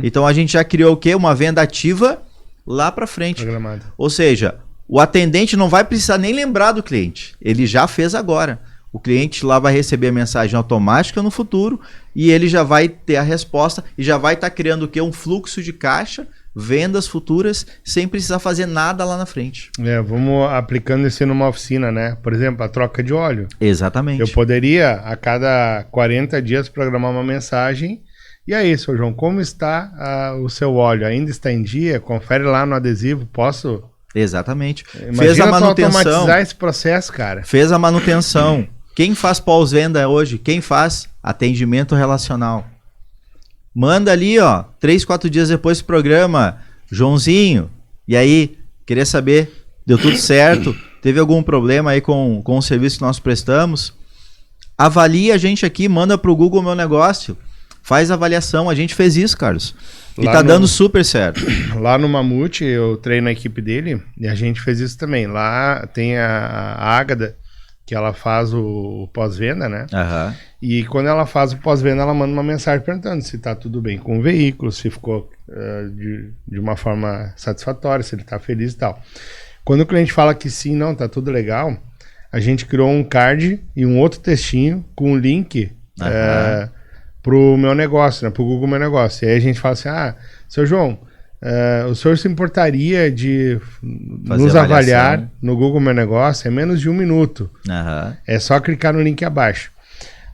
[SPEAKER 2] Então, a gente já criou o quê? Uma venda ativa lá para frente.
[SPEAKER 1] Programado.
[SPEAKER 2] Ou seja, o atendente não vai precisar nem lembrar do cliente. Ele já fez agora. O cliente lá vai receber a mensagem automática no futuro e ele já vai ter a resposta e já vai estar criando o quê? Um fluxo de caixa, vendas futuras, sem precisar fazer nada lá na frente.
[SPEAKER 1] Vamos aplicando isso numa oficina, né? Por exemplo, a troca de óleo.
[SPEAKER 2] Exatamente.
[SPEAKER 1] Eu poderia, a cada 40 dias, programar uma mensagem. E aí, seu João, como está o seu óleo? Ainda está em dia? Confere lá no adesivo, posso...
[SPEAKER 2] Exatamente.
[SPEAKER 1] Imagina
[SPEAKER 2] fez a manutenção.
[SPEAKER 1] Automatizar esse processo, cara.
[SPEAKER 2] Fez a manutenção. Quem faz pós-venda hoje? Quem faz? Atendimento relacional. Manda ali, 3, 4 dias depois do programa, Joãozinho. E aí, queria saber, deu tudo certo? Teve algum problema aí com o serviço que nós prestamos? avalia a gente aqui, manda pro Google Meu Negócio, faz avaliação. A gente fez isso, Carlos. E tá dando super certo.
[SPEAKER 1] Lá no Mamute, eu treino a equipe dele e a gente fez isso também. Lá tem a Ágada, que ela faz o pós-venda, né?
[SPEAKER 2] Aham.
[SPEAKER 1] E quando ela faz o pós-venda, ela manda uma mensagem perguntando se tá tudo bem com o veículo, se ficou de uma forma satisfatória, se ele tá feliz e tal. Quando o cliente fala que sim, não, tá tudo legal, a gente criou um card e um outro textinho com um link pro Meu Negócio, né? Pro Google Meu Negócio. E aí a gente fala assim, seu João, o senhor se importaria de nos avaliar no Google Meu Negócio? É menos de 1 minuto. É só clicar no link abaixo.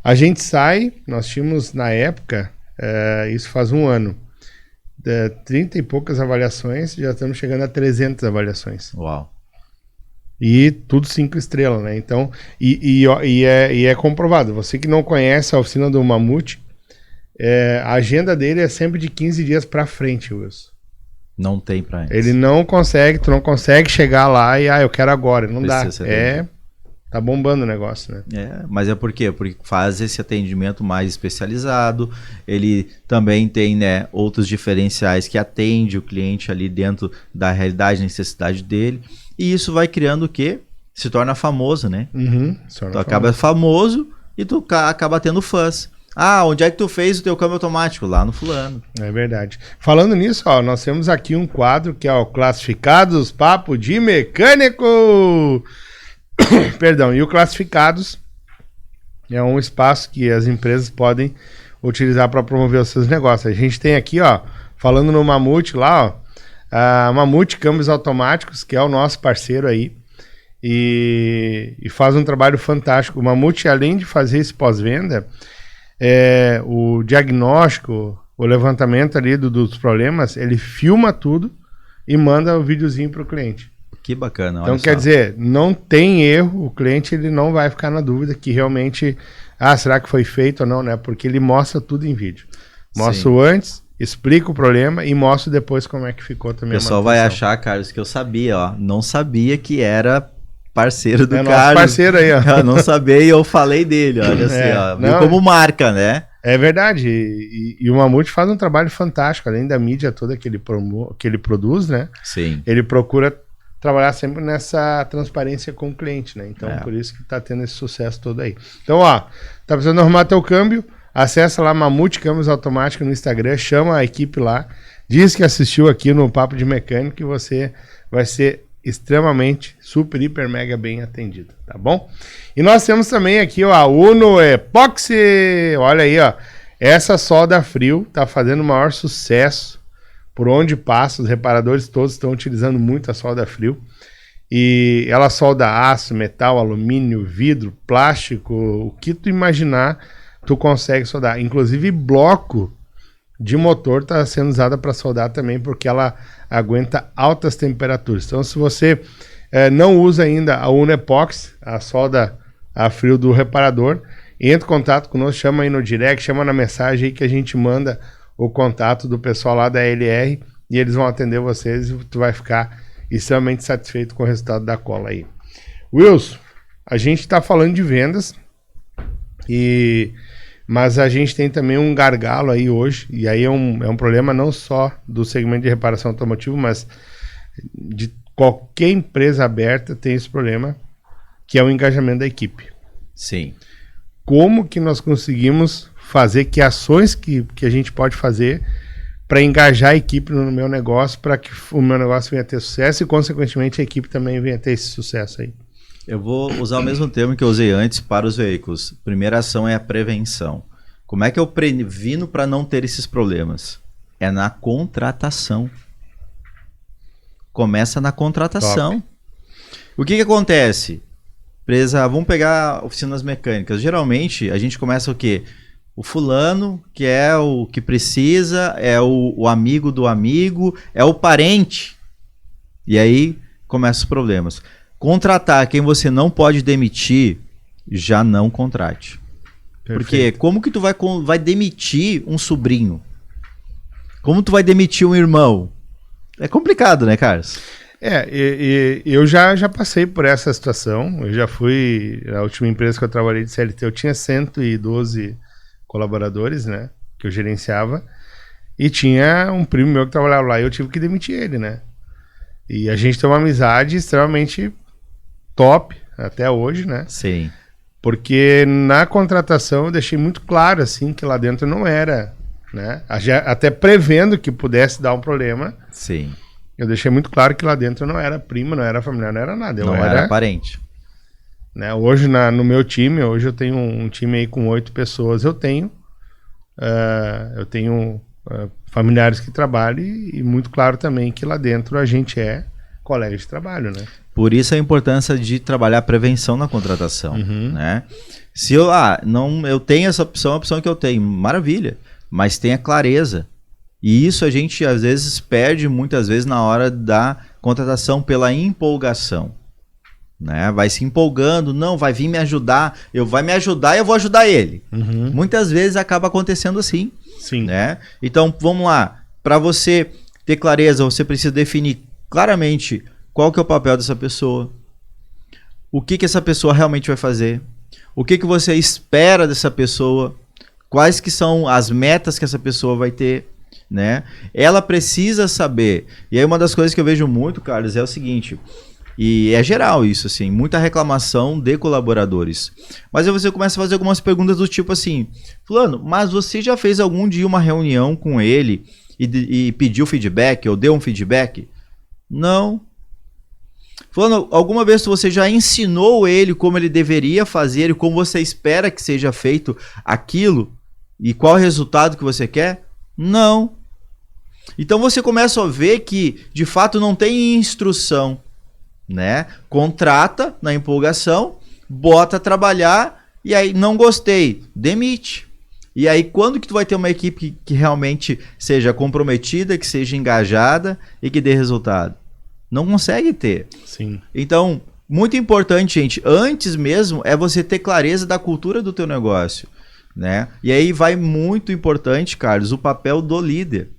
[SPEAKER 1] A gente sai, nós tínhamos na época, isso faz 1 ano, 30 e poucas avaliações, já estamos chegando a 300 avaliações.
[SPEAKER 2] Uau.
[SPEAKER 1] E tudo 5 estrelas, né? Então, e é comprovado. Você que não conhece a oficina do Mamute, a agenda dele é sempre de 15 dias para frente, Wilson.
[SPEAKER 2] Não tem pra antes.
[SPEAKER 1] Ele não consegue, tu não consegue chegar lá e eu quero agora. Não dá. Tá bombando o negócio, né?
[SPEAKER 2] Mas é por quê? Porque faz esse atendimento mais especializado, ele também tem, né, outros diferenciais que atende o cliente ali dentro da realidade, necessidade dele, e isso vai criando o quê? Se torna famoso, né? Tu acaba famoso e tu acaba tendo fãs. Onde é que tu fez o teu câmbio automático? Lá no fulano.
[SPEAKER 1] É verdade. Falando nisso, nós temos aqui um quadro que é o Classificados Papo de Mecânico. Perdão, e o Classificados é um espaço que as empresas podem utilizar para promover os seus negócios. A gente tem aqui, falando no Mamute lá, a Mamute Câmbios Automáticos, que é o nosso parceiro aí, e faz um trabalho fantástico. O Mamute, além de fazer esse pós-venda, o diagnóstico, o levantamento ali dos problemas, ele filma tudo e manda o videozinho para o cliente.
[SPEAKER 2] Que bacana.
[SPEAKER 1] Então quer dizer, não tem erro, o cliente ele não vai ficar na dúvida que realmente, será que foi feito ou não, né? Porque ele mostra tudo em vídeo. Mostra o antes, explica o problema e mostra depois como é que ficou também.
[SPEAKER 2] O pessoal vai achar, Carlos, que eu sabia, não sabia que era parceiro do Carlos.
[SPEAKER 1] Nosso parceiro aí,
[SPEAKER 2] Eu não sabia e eu falei dele, olha assim, viu como marca, né?
[SPEAKER 1] É verdade, e o Mamute faz um trabalho fantástico, além da mídia toda que ele produz, né?
[SPEAKER 2] Sim.
[SPEAKER 1] Ele procura trabalhar sempre nessa transparência com o cliente, né? Então, por isso que tá tendo esse sucesso todo aí. Então, tá precisando arrumar teu câmbio, acessa lá Mamute Câmbios Automáticos no Instagram, chama a equipe lá, diz que assistiu aqui no Papo de Mecânico e você vai ser extremamente, super, hiper, mega bem atendido, tá bom? E nós temos também aqui, a Uno Epoxy, olha aí, essa solda frio tá fazendo o maior sucesso. Por onde passa, os reparadores todos estão utilizando muito a solda frio. E ela solda aço, metal, alumínio, vidro, plástico, o que tu imaginar, tu consegue soldar. Inclusive bloco de motor está sendo usada para soldar também, porque ela aguenta altas temperaturas. Então, se você não usa ainda a Uno Epoxy, a solda a frio do reparador, entra em contato conosco, chama aí no direct, chama na mensagem aí que a gente manda o contato do pessoal lá da LR e eles vão atender vocês e tu vai ficar extremamente satisfeito com o resultado da cola aí. Wilson, a gente está falando de vendas, mas a gente tem também um gargalo aí hoje, e aí é um problema não só do segmento de reparação automotiva, mas de qualquer empresa aberta tem esse problema, que é o engajamento da equipe.
[SPEAKER 2] Sim.
[SPEAKER 1] Como que nós conseguimos fazer, que ações que a gente pode fazer para engajar a equipe no meu negócio, para que o meu negócio venha a ter sucesso e, consequentemente, a equipe também venha a ter esse sucesso aí?
[SPEAKER 2] Eu vou usar o mesmo termo que eu usei antes para os veículos. Primeira ação é a prevenção. Como é que eu previno para não ter esses problemas? É na contratação. Começa na contratação. Top. O que acontece? Empresa, vamos pegar oficinas mecânicas. Geralmente, a gente começa o quê? O fulano, que é o que precisa, é o amigo do amigo, é o parente. E aí começam os problemas. Contratar quem você não pode demitir, já não contrate. Perfeito. Porque como que tu vai demitir um sobrinho? Como tu vai demitir um irmão? É complicado, né, Carlos?
[SPEAKER 1] Eu já passei por essa situação. Eu já fui, a última empresa que eu trabalhei de CLT, eu tinha 112 colaboradores, né, que eu gerenciava, e tinha um primo meu que trabalhava lá e eu tive que demitir ele, né. E a gente tem uma amizade extremamente top até hoje, né.
[SPEAKER 2] Sim.
[SPEAKER 1] Porque na contratação eu deixei muito claro, assim, que lá dentro não era, né, até prevendo que pudesse dar um problema.
[SPEAKER 2] Sim.
[SPEAKER 1] Eu deixei muito claro que lá dentro não era primo, não era familiar, não era nada.
[SPEAKER 2] Não era parente.
[SPEAKER 1] Né, hoje no meu time, hoje eu tenho um time aí com 8 pessoas. Eu tenho familiares que trabalham e muito claro também que lá dentro a gente é colega de trabalho, né?
[SPEAKER 2] Por isso a importância de trabalhar a prevenção na contratação, né? Se eu tenho essa opção, a opção que eu tenho, maravilha, mas tenha clareza. E isso a gente às vezes perde muitas vezes na hora da contratação pela empolgação, né? Vai se empolgando, não, vai vir me ajudar, vai me ajudar e eu vou ajudar ele. Muitas vezes acaba acontecendo assim.
[SPEAKER 1] Sim.
[SPEAKER 2] Né? Então, vamos lá. Para você ter clareza, você precisa definir claramente qual que é o papel dessa pessoa, o que essa pessoa realmente vai fazer, o que você espera dessa pessoa, quais que são as metas que essa pessoa vai ter, né? Ela precisa saber. E aí uma das coisas que eu vejo muito, Carlos, é o seguinte, e é geral isso, assim, muita reclamação de colaboradores. Mas aí você começa a fazer algumas perguntas do tipo assim, fulano, mas você já fez algum dia uma reunião com ele e pediu feedback ou deu um feedback? Não. Fulano, alguma vez você já ensinou ele como ele deveria fazer e como você espera que seja feito aquilo? E qual é o resultado que você quer? Não. Então você começa a ver que de fato não tem instrução, né? Contrata na empolgação, bota a trabalhar e aí não gostei, demite. E aí quando que tu vai ter uma equipe que realmente seja comprometida, que seja engajada e que dê resultado? Não consegue ter.
[SPEAKER 1] Sim.
[SPEAKER 2] Então, muito importante, gente, antes mesmo é você ter clareza da cultura do teu negócio, né? E aí vai muito importante, Carlos, o papel do líder.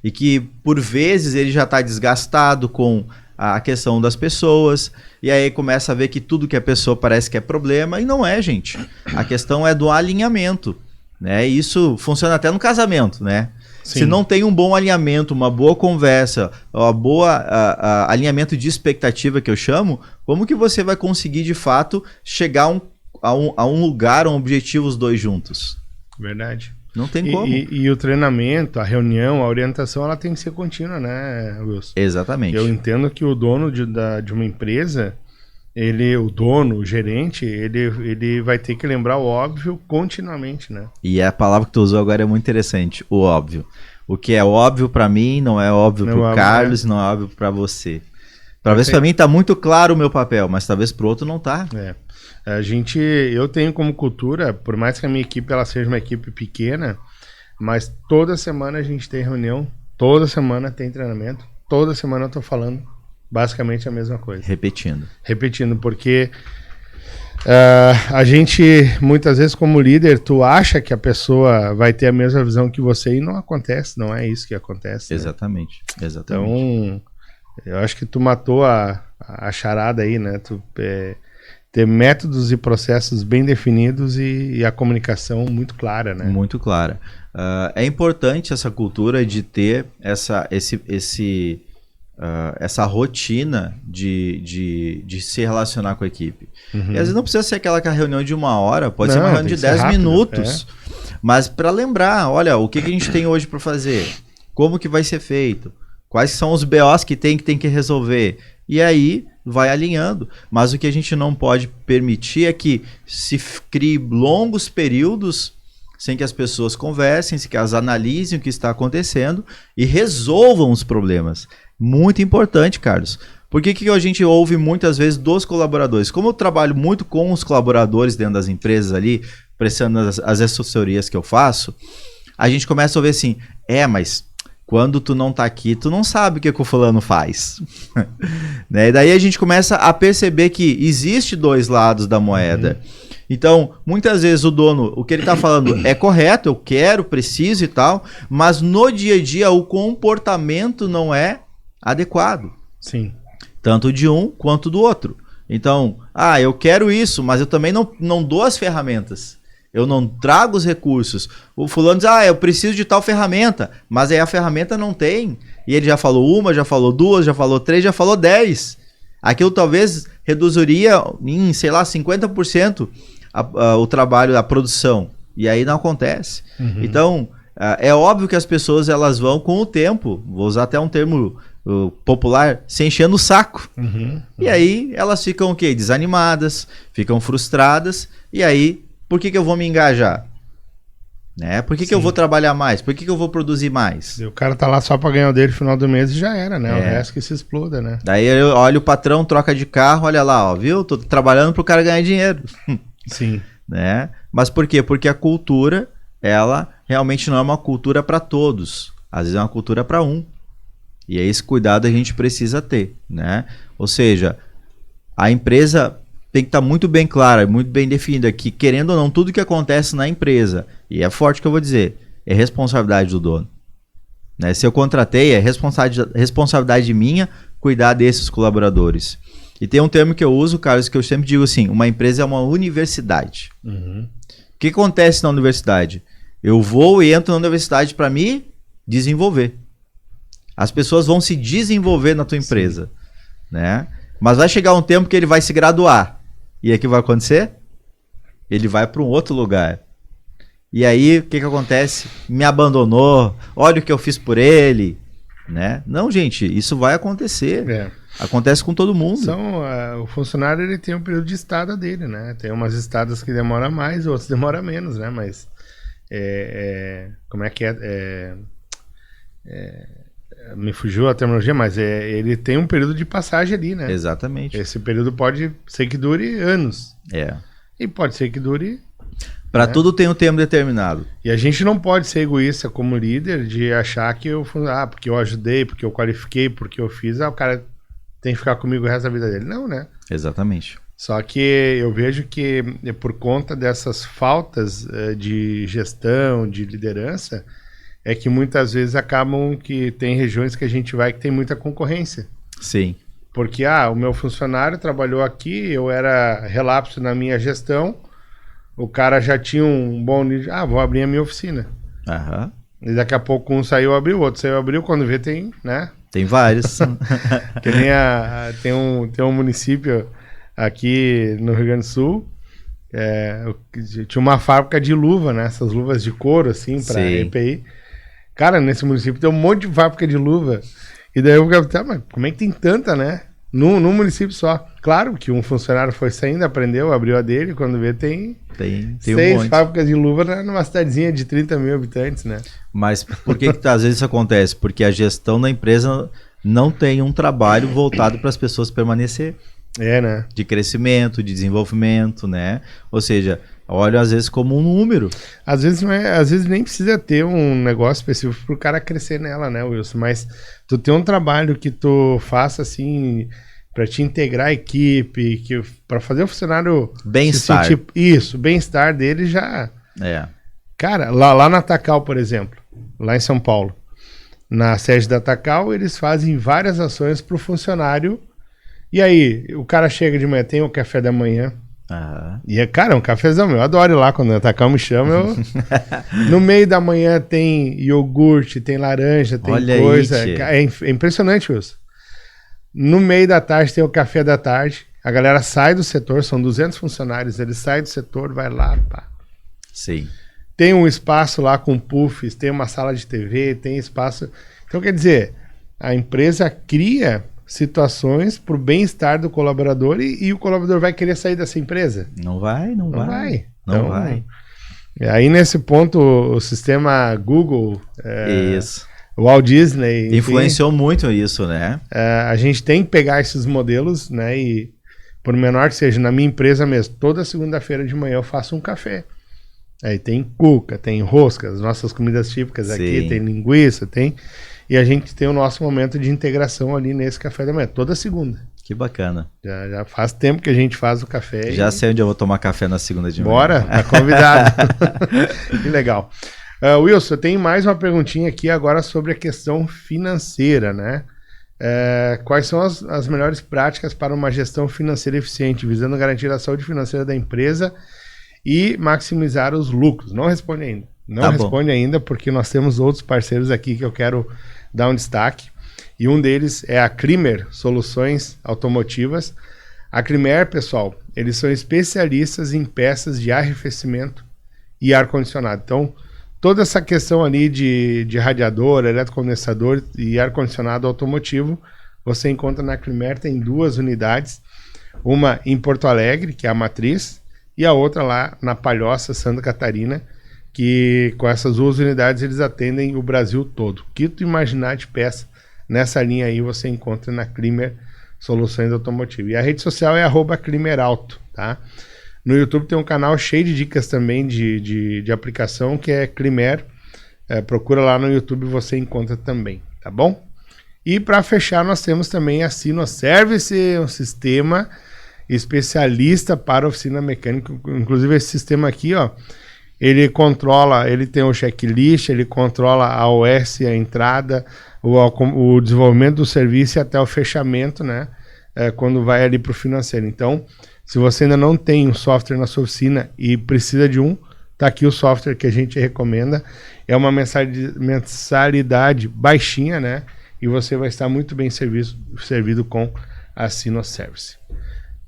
[SPEAKER 2] E que por vezes ele já está desgastado com a questão das pessoas, e aí começa a ver que tudo que a pessoa parece que é problema, e não é, gente. A questão é do alinhamento, né? E isso funciona até no casamento, né? Sim. Se não tem um bom alinhamento, uma boa conversa, uma boa alinhamento de expectativa que eu chamo, como que você vai conseguir de fato chegar a um lugar, a um objetivo os dois juntos?
[SPEAKER 1] Verdade.
[SPEAKER 2] Não tem como.
[SPEAKER 1] E o treinamento, a reunião, a orientação, ela tem que ser contínua, né, Wilson?
[SPEAKER 2] Exatamente.
[SPEAKER 1] Eu entendo que o dono de uma empresa, o gerente, ele vai ter que lembrar o óbvio continuamente, né?
[SPEAKER 2] E a palavra que tu usou agora é muito interessante, o óbvio. O que é óbvio para mim não é óbvio para o Carlos, não é óbvio para você. Talvez para mim tá muito claro o meu papel, mas talvez para o outro não tá.
[SPEAKER 1] Eu tenho como cultura, por mais que a minha equipe ela seja uma equipe pequena, mas toda semana a gente tem reunião, toda semana tem treinamento, toda semana eu tô falando basicamente a mesma coisa. Repetindo, porque a gente, muitas vezes como líder, tu acha que a pessoa vai ter a mesma visão que você e não acontece, não é isso que acontece.
[SPEAKER 2] Exatamente, né?
[SPEAKER 1] Então, eu acho que tu matou a charada aí, né? Ter métodos e processos bem definidos e a comunicação muito clara, né?
[SPEAKER 2] Muito clara. É importante essa cultura de ter essa rotina de se relacionar com a equipe. E às vezes não precisa ser aquela reunião de 1 hora, pode ser uma reunião de 10 minutos. Mas para lembrar, olha, o que a gente tem hoje para fazer? Como que vai ser feito? Quais são os BOs que tem que resolver? E aí vai alinhando. Mas o que a gente não pode permitir é que se crie longos períodos sem que as pessoas conversem, sem que elas analisem o que está acontecendo e resolvam os problemas. Muito importante, Carlos. Por que a gente ouve muitas vezes dos colaboradores? Como eu trabalho muito com os colaboradores dentro das empresas ali, prestando as assessorias que eu faço, a gente começa a ouvir assim, mas quando tu não tá aqui, tu não sabe o que o fulano faz. Né? E daí a gente começa a perceber que existe 2 lados da moeda. Então, muitas vezes o dono, o que ele está falando é correto, eu quero, preciso e tal, mas no dia a dia o comportamento não é adequado.
[SPEAKER 1] Sim.
[SPEAKER 2] Tanto de um quanto do outro. Então, eu quero isso, mas eu também não dou as ferramentas. Eu não trago os recursos. O fulano diz, eu preciso de tal ferramenta, mas aí a ferramenta não tem. E ele já falou uma, já falou duas, já falou três, já falou 10. Aquilo talvez reduziria em, 50% o trabalho, a produção. E aí não acontece. Uhum. Então, é óbvio que as pessoas elas vão com o tempo, vou usar até um termo popular, se enchendo o saco. Uhum. E aí elas ficam o quê? Desanimadas, ficam frustradas. E aí, por que eu vou me engajar? Né? Por que eu vou trabalhar mais? Por que eu vou produzir mais?
[SPEAKER 1] E o cara tá lá só para ganhar o dele no final do mês e já era, né? O resto que se exploda, né?
[SPEAKER 2] Daí eu olho o patrão, troca de carro, olha lá, ó, viu? Tô trabalhando pro cara ganhar dinheiro.
[SPEAKER 1] Sim.
[SPEAKER 2] Né? Mas por quê? Porque a cultura, ela realmente não é uma cultura para todos. Às vezes é uma cultura para um. E é esse cuidado a gente precisa ter, né? Ou seja, a empresa tem que estar muito bem clara, muito bem definida que, querendo ou não, tudo que acontece na empresa, e é forte que eu vou dizer, é responsabilidade do dono. Né? Se eu contratei, é responsabilidade minha cuidar desses colaboradores. E tem um termo que eu uso, Carlos, que eu sempre digo assim, uma empresa é uma universidade. Uhum. O que acontece na universidade? Eu vou e entro na universidade para me desenvolver. As pessoas vão se desenvolver na tua empresa, né? Mas vai chegar um tempo que ele vai se graduar. E aí o que vai acontecer? Ele vai para um outro lugar. E aí o que acontece? Me abandonou, olha o que eu fiz por ele, né? Não, gente, isso vai acontecer. Acontece com todo mundo.
[SPEAKER 1] O funcionário ele tem um período de estada dele, né? Tem umas estadas que demoram mais, outras demoram menos, né? Mas como é que me fugiu a terminologia, mas ele tem um período de passagem ali, né?
[SPEAKER 2] Exatamente.
[SPEAKER 1] Esse período pode ser que dure anos. E pode ser que dure...
[SPEAKER 2] Para tudo tem um tempo determinado.
[SPEAKER 1] E a gente não pode ser egoísta como líder de achar que porque eu ajudei, porque eu qualifiquei, porque eu fiz, o cara tem que ficar comigo o resto da vida dele. Não, né?
[SPEAKER 2] Exatamente.
[SPEAKER 1] Só que eu vejo que por conta dessas faltas de gestão, de liderança, é que muitas vezes acabam que tem regiões que a gente vai que tem muita concorrência.
[SPEAKER 2] Sim.
[SPEAKER 1] Porque, o meu funcionário trabalhou aqui, eu era relapso na minha gestão, o cara já tinha um bom nível, vou abrir a minha oficina.
[SPEAKER 2] Aham.
[SPEAKER 1] E daqui a pouco um saiu, abriu, o outro saiu, abriu, quando vê tem, né?
[SPEAKER 2] Tem vários.
[SPEAKER 1] Que nem tem um município aqui no Rio Grande do Sul, tinha uma fábrica de luva, né? Essas luvas de couro, assim, para EPI. Cara, nesse município tem um monte de fábrica de luva. E daí eu ficava, mas como é que tem tanta, né? Num município só. Claro que um funcionário foi saindo, aprendeu, abriu a dele, quando vê tem 6 fábricas de luva numa cidadezinha de 30 mil habitantes, né?
[SPEAKER 2] Mas por que às vezes isso acontece? Porque a gestão da empresa não tem um trabalho voltado para as pessoas permanecer.
[SPEAKER 1] Né?
[SPEAKER 2] De crescimento, de desenvolvimento, né? Ou seja, olha às vezes como um número.
[SPEAKER 1] Às vezes nem precisa ter um negócio específico para o cara crescer nela, né, Wilson? Mas tu tem um trabalho que tu faça assim para te integrar a equipe, para fazer o funcionário
[SPEAKER 2] bem-estar.
[SPEAKER 1] Isso, o bem-estar dele já. Cara, lá na Tacal, por exemplo, lá em São Paulo, na sede da Tacal, eles fazem várias ações para o funcionário. E aí, o cara chega de manhã, tem o café da manhã. E cara, é um cafezão, eu adoro ir lá, quando a Tacal me chama, no meio da manhã tem iogurte, tem laranja, tem coisa. É impressionante isso. No meio da tarde tem o café da tarde. A galera sai do setor, são 200 funcionários, eles saem do setor, vai lá, pá.
[SPEAKER 2] Sim.
[SPEAKER 1] Tem um espaço lá com puffs, tem uma sala de TV, tem espaço. Então, quer dizer, a empresa cria situações para o bem-estar do colaborador e o colaborador vai querer sair dessa empresa?
[SPEAKER 2] Não vai. Não vai.
[SPEAKER 1] Aí nesse ponto o sistema Google,
[SPEAKER 2] isso.
[SPEAKER 1] O Walt Disney, enfim,
[SPEAKER 2] influenciou muito isso, né?
[SPEAKER 1] A gente tem que pegar esses modelos, né? E por menor que seja, na minha empresa mesmo, toda segunda-feira de manhã eu faço um café. Aí tem cuca, tem rosca, as nossas comidas típicas aqui, tem linguiça, tem... E a gente tem o nosso momento de integração ali nesse café da manhã, toda segunda.
[SPEAKER 2] Que bacana.
[SPEAKER 1] Já faz tempo que a gente faz o café.
[SPEAKER 2] Já sei onde eu vou tomar café na segunda de manhã.
[SPEAKER 1] Bora, tá convidado. Que legal. Wilson, tem mais uma perguntinha aqui agora sobre a questão financeira, né? Quais são as melhores práticas para uma gestão financeira eficiente, visando garantir a saúde financeira da empresa e maximizar os lucros? Não responde ainda. Não responde ainda, porque nós temos outros parceiros aqui que eu quero dar um destaque. E um deles é a Crimer Soluções Automotivas. A Crimer, pessoal, eles são especialistas em peças de arrefecimento e ar-condicionado. Então, toda essa questão ali de radiador, eletrocondensador e ar-condicionado automotivo, você encontra na Crimer. Tem 2 unidades, uma em Porto Alegre, que é a matriz, e a outra lá na Palhoça, Santa Catarina, que com essas 2 unidades eles atendem o Brasil todo. O que tu imaginar de peça nessa linha aí você encontra na Crimer Soluções Automotivas. E a rede social é @CrimerAuto, tá? No YouTube tem um canal cheio de dicas também de aplicação, que é Crimer. Procura lá no YouTube e você encontra também, tá bom? E para fechar, nós temos também a Sinoservice, um sistema especialista para oficina mecânica. Inclusive esse sistema aqui, ó, ele controla, ele tem o checklist, ele controla a OS, a entrada, o desenvolvimento do serviço e até o fechamento, né? Quando vai ali para o financeiro. Então, se você ainda não tem um software na sua oficina e precisa de um, tá aqui o software que a gente recomenda. É uma mensalidade baixinha, né? E você vai estar muito bem servido com a Sinoservice.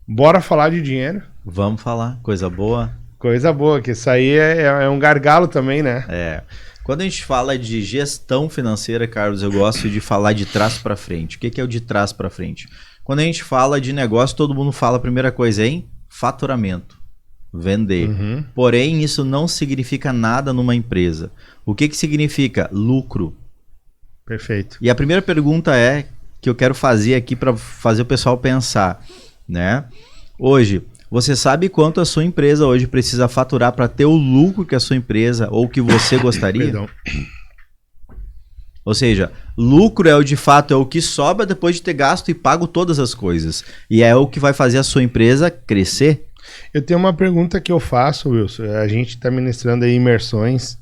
[SPEAKER 1] Bora falar de dinheiro?
[SPEAKER 2] Vamos falar, coisa boa.
[SPEAKER 1] Coisa boa, que isso aí é um gargalo também, né?
[SPEAKER 2] Quando a gente fala de gestão financeira, Carlos, eu gosto de falar de trás para frente. O que é o de trás para frente? Quando a gente fala de negócio, todo mundo fala a primeira coisa em faturamento, vender. Porém, isso não significa nada numa empresa. O que significa? Lucro.
[SPEAKER 1] Perfeito.
[SPEAKER 2] E a primeira pergunta que eu quero fazer aqui para fazer o pessoal pensar, né? Hoje, você sabe quanto a sua empresa hoje precisa faturar para ter o lucro que a sua empresa ou que você gostaria?
[SPEAKER 1] Perdão.
[SPEAKER 2] Ou seja, lucro de fato é o que sobra depois de ter gasto e pago todas as coisas. E é o que vai fazer a sua empresa crescer.
[SPEAKER 1] Eu tenho uma pergunta que eu faço, Wilson. A gente está ministrando aí imersões.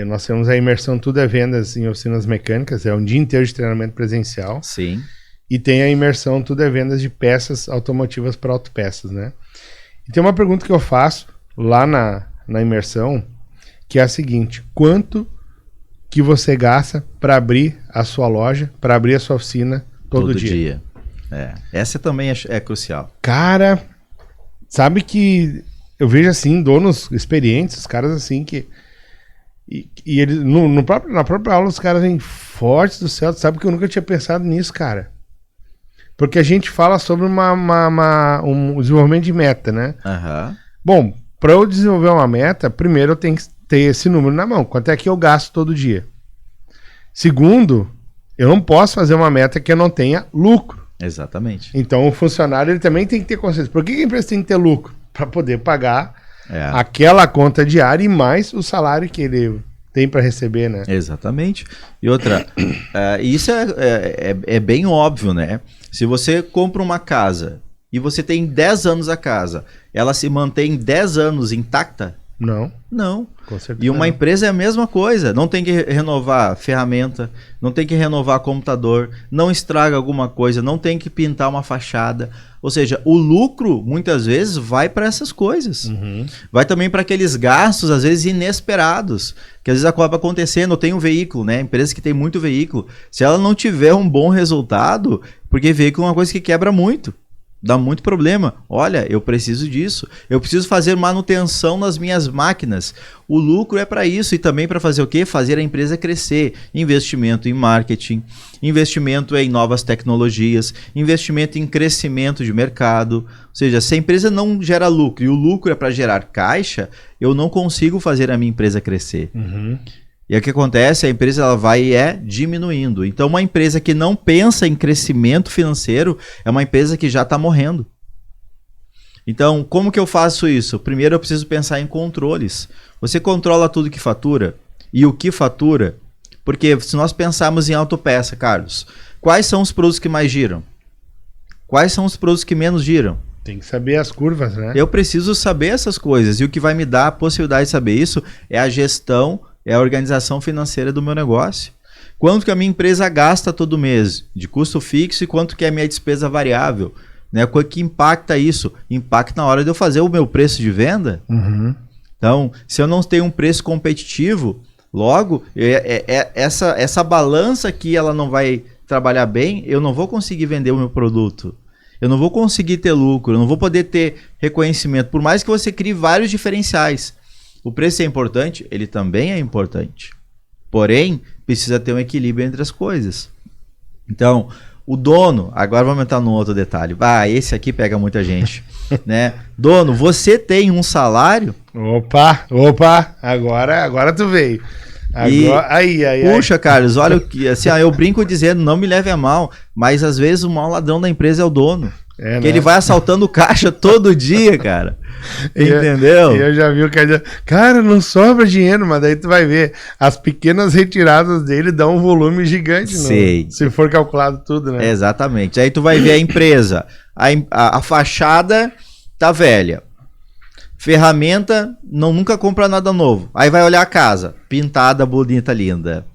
[SPEAKER 1] Nós temos a imersão Tudo é Vendas em Oficinas Mecânicas. É um dia inteiro de treinamento presencial.
[SPEAKER 2] Sim.
[SPEAKER 1] E tem a imersão Tudo é Vendas de peças automotivas para autopeças, né? E tem uma pergunta que eu faço lá na imersão, que é a seguinte: quanto que você gasta para abrir a sua loja, para abrir a sua oficina todo dia?
[SPEAKER 2] Essa também é crucial.
[SPEAKER 1] Cara, sabe que eu vejo assim, donos experientes, os caras assim que... E eles, na própria aula, os caras vêm fortes do céu. Sabe que eu nunca tinha pensado nisso, cara. Porque a gente fala sobre um desenvolvimento de meta, né? Bom, para eu desenvolver uma meta, primeiro eu tenho que ter esse número na mão. Quanto é que eu gasto todo dia? Segundo, eu não posso fazer uma meta que eu não tenha lucro.
[SPEAKER 2] Exatamente.
[SPEAKER 1] Então o funcionário ele também tem que ter consciência. Por que a empresa tem que ter lucro? Para poder pagar aquela conta diária e mais o salário que ele tem para receber, né?
[SPEAKER 2] Exatamente. E outra, isso é bem óbvio, né? Se você compra uma casa e você tem 10 anos a casa, ela se mantém 10 anos intacta?
[SPEAKER 1] Não.
[SPEAKER 2] Não.
[SPEAKER 1] Com certeza.
[SPEAKER 2] E uma empresa é a mesma coisa. Não tem que renovar ferramenta, não tem que renovar computador, não estraga alguma coisa, não tem que pintar uma fachada. Ou seja, o lucro, muitas vezes, vai para essas coisas. Vai também para aqueles gastos, às vezes, inesperados, que às vezes acaba acontecendo. Eu tenho um veículo, né? Empresa que tem muito veículo. Se ela não tiver um bom resultado, porque veículo é uma coisa que quebra muito. Dá muito problema. Olha, eu preciso disso. Eu preciso fazer manutenção nas minhas máquinas. O lucro é para isso e também para fazer o quê? Fazer a empresa crescer. Investimento em marketing, investimento em novas tecnologias, investimento em crescimento de mercado. Ou seja, se a empresa não gera lucro e o lucro é para gerar caixa, eu não consigo fazer a minha empresa crescer. E o que acontece? A empresa ela vai diminuindo. Então, uma empresa que não pensa em crescimento financeiro é uma empresa que já está morrendo. Então, como que eu faço isso? Primeiro, eu preciso pensar em controles. Você controla tudo que fatura e o que fatura. Porque se nós pensarmos em autopeça, Carlos, quais são os produtos que mais giram? Quais são os produtos que menos giram?
[SPEAKER 1] Tem que saber as curvas, né?
[SPEAKER 2] Eu preciso saber essas coisas. E o que vai me dar a possibilidade de saber isso é a gestão, é a organização financeira do meu negócio. Quanto que a minha empresa gasta todo mês de custo fixo e quanto que é a minha despesa variável? Né? O que impacta isso? Impacta na hora de eu fazer o meu preço de venda.
[SPEAKER 1] Uhum.
[SPEAKER 2] Então, se eu não tenho um preço competitivo, logo, essa balança aqui ela não vai trabalhar bem, eu não vou conseguir vender o meu produto. Eu não vou conseguir ter lucro, eu não vou poder ter reconhecimento. Por mais que você crie vários diferenciais. O preço é importante? Ele também é importante. Porém, precisa ter um equilíbrio entre as coisas. Então, o dono, agora vamos entrar num outro detalhe. Esse aqui pega muita gente. Né? Dono, você tem um salário?
[SPEAKER 1] Opa, agora tu veio.
[SPEAKER 2] Puxa, Carlos, olha o que. Assim, eu brinco dizendo, não me leve a mal, mas às vezes o maior ladrão da empresa é o dono. Porque né? Ele vai assaltando caixa todo dia, cara. Entendeu?
[SPEAKER 1] Eu já vi o cara, não sobra dinheiro, mas daí tu vai ver, as pequenas retiradas dele dão um volume gigante, se for calculado tudo, né?
[SPEAKER 2] Exatamente. Aí tu vai ver a empresa, a fachada tá velha. Ferramenta, nunca compra nada novo. Aí vai olhar a casa, pintada, bonita, linda.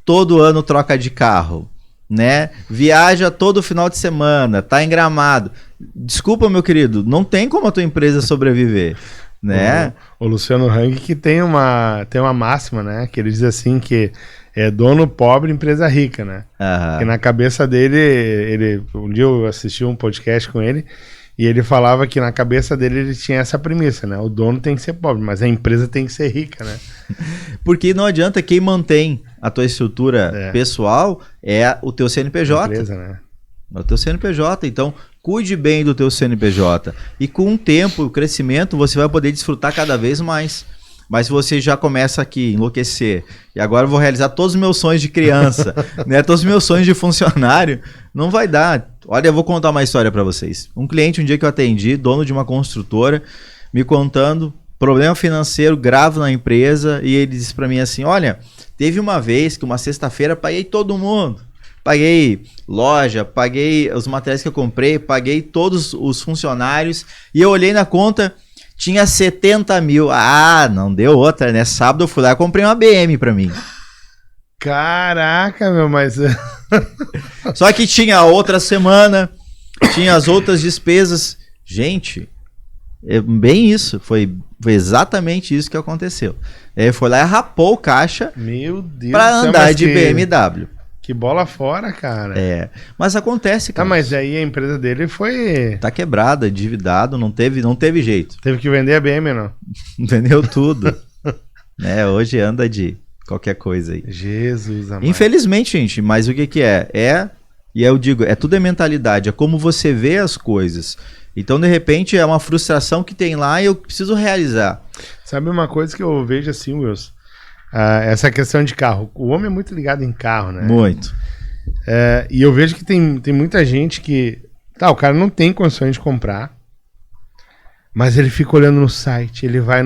[SPEAKER 2] Todo ano troca de carro, né? Viaja todo final de semana, tá em Gramado. Desculpa, meu querido, não tem como a tua empresa sobreviver, né?
[SPEAKER 1] O Luciano Hang que tem uma máxima, né? Que ele diz assim que é dono pobre, empresa rica, né? Que na cabeça dele, um dia eu assisti um podcast com ele, e ele falava que na cabeça dele ele tinha essa premissa, né? O dono tem que ser pobre, mas a empresa tem que ser rica, né?
[SPEAKER 2] Porque não adianta, quem mantém a tua estrutura pessoal é o teu CNPJ. A empresa, né? É o teu CNPJ, então cuide bem do teu CNPJ. E com o tempo, o crescimento, você vai poder desfrutar cada vez mais. Mas se você já começa aqui a enlouquecer, e agora eu vou realizar todos os meus sonhos de criança, né, todos os meus sonhos de funcionário, não vai dar. Olha, eu vou contar uma história para vocês. Um cliente, um dia que eu atendi, dono de uma construtora, me contando problema financeiro grave na empresa, e ele disse para mim assim, olha, teve uma vez que uma sexta-feira paguei todo mundo. Paguei loja, paguei os materiais que eu comprei, paguei todos os funcionários, e eu olhei na conta... Tinha 70 mil. Não deu outra, né? Sábado eu fui lá e comprei uma BM pra mim.
[SPEAKER 1] Caraca, meu, mas...
[SPEAKER 2] Só que tinha a outra semana, tinha as outras despesas. Gente, é bem isso. Foi exatamente isso que aconteceu. Ele foi lá e rapou o caixa pra andar de BMW.
[SPEAKER 1] Que bola fora, cara.
[SPEAKER 2] Mas acontece, cara.
[SPEAKER 1] Mas aí a empresa dele foi...
[SPEAKER 2] Tá quebrada, endividado, não teve jeito.
[SPEAKER 1] Teve que vender a BM, não?
[SPEAKER 2] Vendeu tudo. Né? Hoje anda de qualquer coisa aí.
[SPEAKER 1] Jesus amado.
[SPEAKER 2] Infelizmente, gente, mas o que é? E eu digo, tudo é mentalidade, é como você vê as coisas. Então, de repente, é uma frustração que tem lá e eu preciso realizar.
[SPEAKER 1] Sabe uma coisa que eu vejo assim, Wilson? Essa questão de carro. O homem é muito ligado em carro, né?
[SPEAKER 2] Muito.
[SPEAKER 1] E eu vejo que tem muita gente que... o cara não tem condições de comprar, mas ele fica olhando no site, ele vai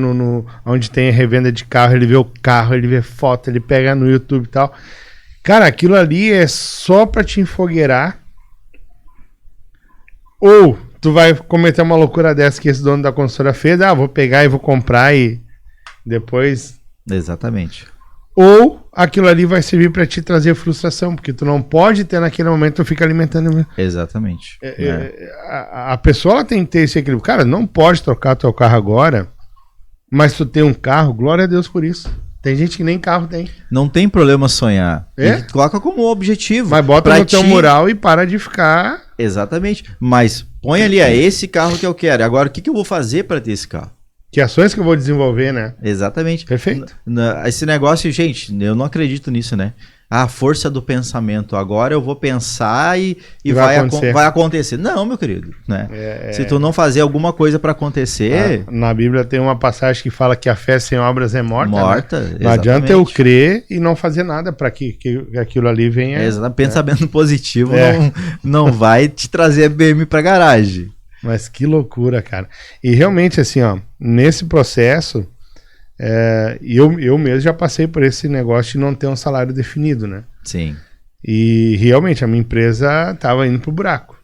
[SPEAKER 1] onde tem a revenda de carro, ele vê o carro, ele vê foto, ele pega no YouTube e tal. Cara, aquilo ali é só pra te enfogueirar. Ou tu vai cometer uma loucura dessa que esse dono da consultora fez, vou pegar e vou comprar e depois...
[SPEAKER 2] Exatamente.
[SPEAKER 1] Ou aquilo ali vai servir para te trazer frustração, porque tu não pode ter naquele momento, tu fica alimentando.
[SPEAKER 2] Exatamente.
[SPEAKER 1] A pessoa ela tem que ter esse equilíbrio. Cara, não pode trocar teu carro agora, mas tu tem um carro, glória a Deus por isso. Tem gente que nem carro tem.
[SPEAKER 2] Não tem problema sonhar. Coloca como objetivo.
[SPEAKER 1] Mas bota no teu mural e para de ficar.
[SPEAKER 2] Exatamente. Mas põe ali, esse carro que eu quero. Agora, o que eu vou fazer para ter esse carro?
[SPEAKER 1] Que ações que eu vou desenvolver, né?
[SPEAKER 2] Exatamente.
[SPEAKER 1] Perfeito.
[SPEAKER 2] Esse negócio, gente, eu não acredito nisso, né? A força do pensamento. Agora eu vou pensar e vai acontecer. Não, meu querido. Né? Se tu não fazer alguma coisa para acontecer...
[SPEAKER 1] Na Bíblia tem uma passagem que fala que a fé sem obras é morta.
[SPEAKER 2] Morta,
[SPEAKER 1] né? Não adianta eu crer e não fazer nada para que aquilo ali venha...
[SPEAKER 2] Pensamento positivo não vai te trazer a BM para garagem.
[SPEAKER 1] Mas que loucura, cara. E realmente, assim, nesse processo, eu mesmo já passei por esse negócio de não ter um salário definido, né?
[SPEAKER 2] Sim.
[SPEAKER 1] E realmente a minha empresa estava indo pro buraco.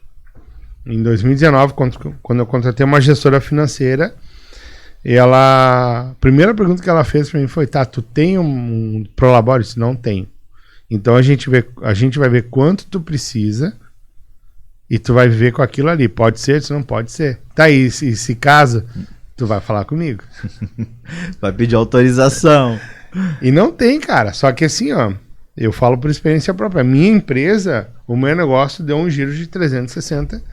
[SPEAKER 1] Em 2019, quando eu contratei uma gestora financeira, a primeira pergunta que ela fez para mim foi, tu tem um Prolabore? Eu disse, não tenho. Então a gente vai ver quanto tu precisa e tu vai viver com aquilo ali. Pode ser, se não pode ser. Tá aí, se caso, tu vai falar comigo.
[SPEAKER 2] Vai pedir autorização.
[SPEAKER 1] E não tem, cara. Só que assim, ó, eu falo por experiência própria. Minha empresa, o meu negócio deu um giro de 360.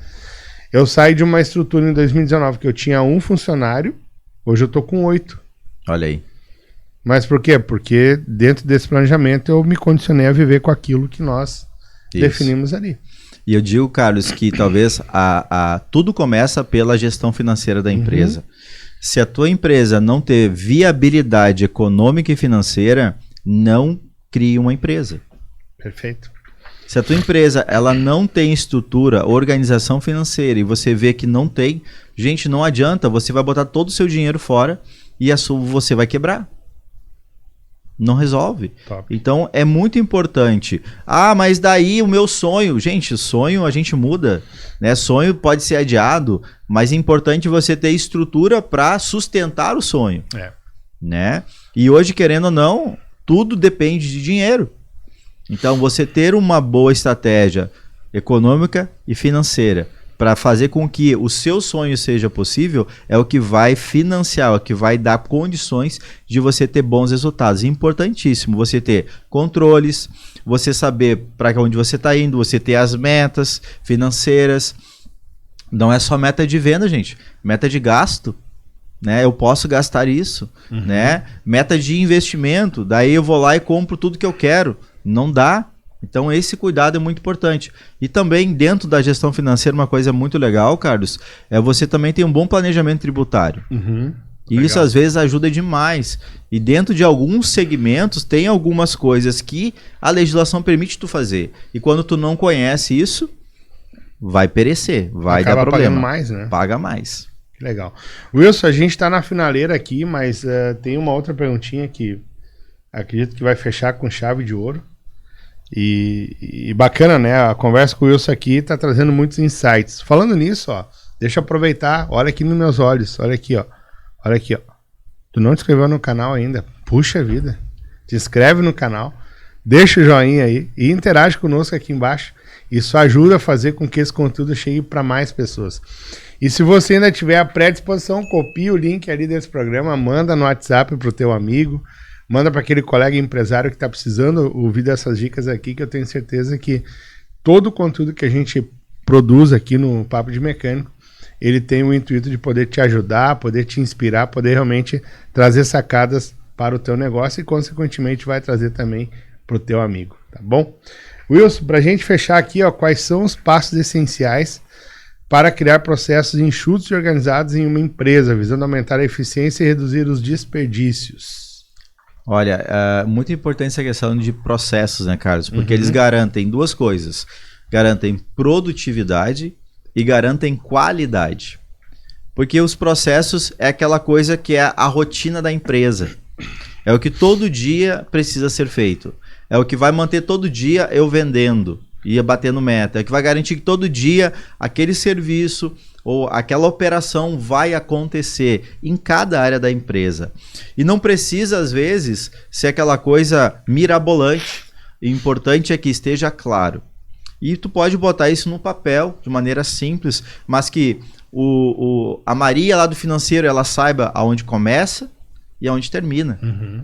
[SPEAKER 1] Eu saí de uma estrutura em 2019 que eu tinha 1 funcionário, hoje eu tô com 8.
[SPEAKER 2] Olha aí.
[SPEAKER 1] Mas por quê? Porque dentro desse planejamento eu me condicionei a viver com aquilo que nós definimos ali.
[SPEAKER 2] E eu digo, Carlos, que talvez tudo começa pela gestão financeira da empresa. Se a tua empresa não ter viabilidade econômica e financeira, não crie uma empresa.
[SPEAKER 1] Perfeito.
[SPEAKER 2] Se a tua empresa ela não tem estrutura, organização financeira e você vê que não tem, gente, não adianta, você vai botar todo o seu dinheiro fora e você vai quebrar. Não resolve.
[SPEAKER 1] Top.
[SPEAKER 2] Então é muito importante. Ah, mas daí o meu sonho. Gente, sonho a gente muda, né? Sonho pode ser adiado, mas é importante você ter estrutura para sustentar o sonho. Né? E hoje, querendo ou não, tudo depende de dinheiro. Então você ter uma boa estratégia econômica e financeira para fazer com que o seu sonho seja possível é o que vai financiar, é o que vai dar condições de você ter bons resultados. Importantíssimo você ter controles, você saber para onde você está indo, você ter as metas financeiras. Não é só meta de venda, gente. Meta de gasto. Né? Eu posso gastar isso. Né? Meta de investimento. Daí eu vou lá e compro tudo que eu quero. Não dá. Então esse cuidado é muito importante. E também dentro da gestão financeira uma coisa muito legal, Carlos, é você também ter um bom planejamento tributário. E isso às vezes ajuda demais. E dentro de alguns segmentos tem algumas coisas que a legislação permite tu fazer. E quando tu não conhece isso, vai perecer, vai dar problema.
[SPEAKER 1] Pagando mais, né?
[SPEAKER 2] Paga mais.
[SPEAKER 1] Legal. Wilson, a gente está na finaleira aqui, mas tem uma outra perguntinha que acredito que vai fechar com chave de ouro. E bacana, né? A conversa com o Wilson aqui tá trazendo muitos insights. Falando nisso, ó, deixa eu aproveitar. Olha aqui nos meus olhos. Olha aqui, ó. Olha aqui, ó. Tu não te inscreveu no canal ainda? Puxa vida. Te inscreve no canal. Deixa o joinha aí e interage conosco aqui embaixo. Isso ajuda a fazer com que esse conteúdo chegue para mais pessoas. E se você ainda tiver a predisposição, copie o link ali desse programa, manda no WhatsApp pro teu amigo. Manda para aquele colega empresário que está precisando ouvir dessas dicas aqui, que eu tenho certeza que todo o conteúdo que a gente produz aqui no Papo de Mecânico, ele tem o intuito de poder te ajudar, poder te inspirar, poder realmente trazer sacadas para o teu negócio e, consequentemente, vai trazer também para o teu amigo, tá bom? Wilson, para a gente fechar aqui, ó, quais são os passos essenciais para criar processos enxutos e organizados em uma empresa, visando aumentar a eficiência e reduzir os desperdícios?
[SPEAKER 2] Olha, muito importante essa questão de processos, né, Carlos? Porque eles garantem duas coisas. Garantem produtividade e garantem qualidade. Porque os processos é aquela coisa que é a rotina da empresa. É o que todo dia precisa ser feito. É o que vai manter todo dia eu vendendo e batendo meta. É o que vai garantir que todo dia aquele serviço ou aquela operação vai acontecer em cada área da empresa. E não precisa, às vezes, ser aquela coisa mirabolante. O importante é que esteja claro. E tu pode botar isso no papel, de maneira simples, mas que a Maria lá do financeiro, ela saiba aonde começa e aonde termina.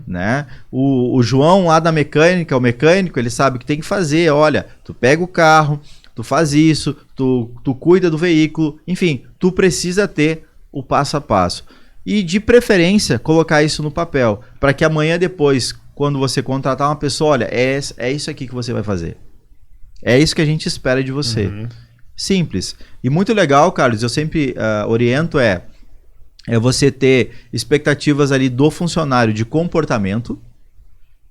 [SPEAKER 2] Né? O João lá da mecânica, o mecânico, ele sabe o que tem que fazer. Olha, tu pega o carro, tu faz isso, tu cuida do veículo, enfim, tu precisa ter o passo a passo. E de preferência, colocar isso no papel, para que amanhã depois, quando você contratar uma pessoa, olha, é isso aqui que você vai fazer. É isso que a gente espera de você. Simples. E muito legal, Carlos, eu sempre oriento é você ter expectativas ali do funcionário de comportamento,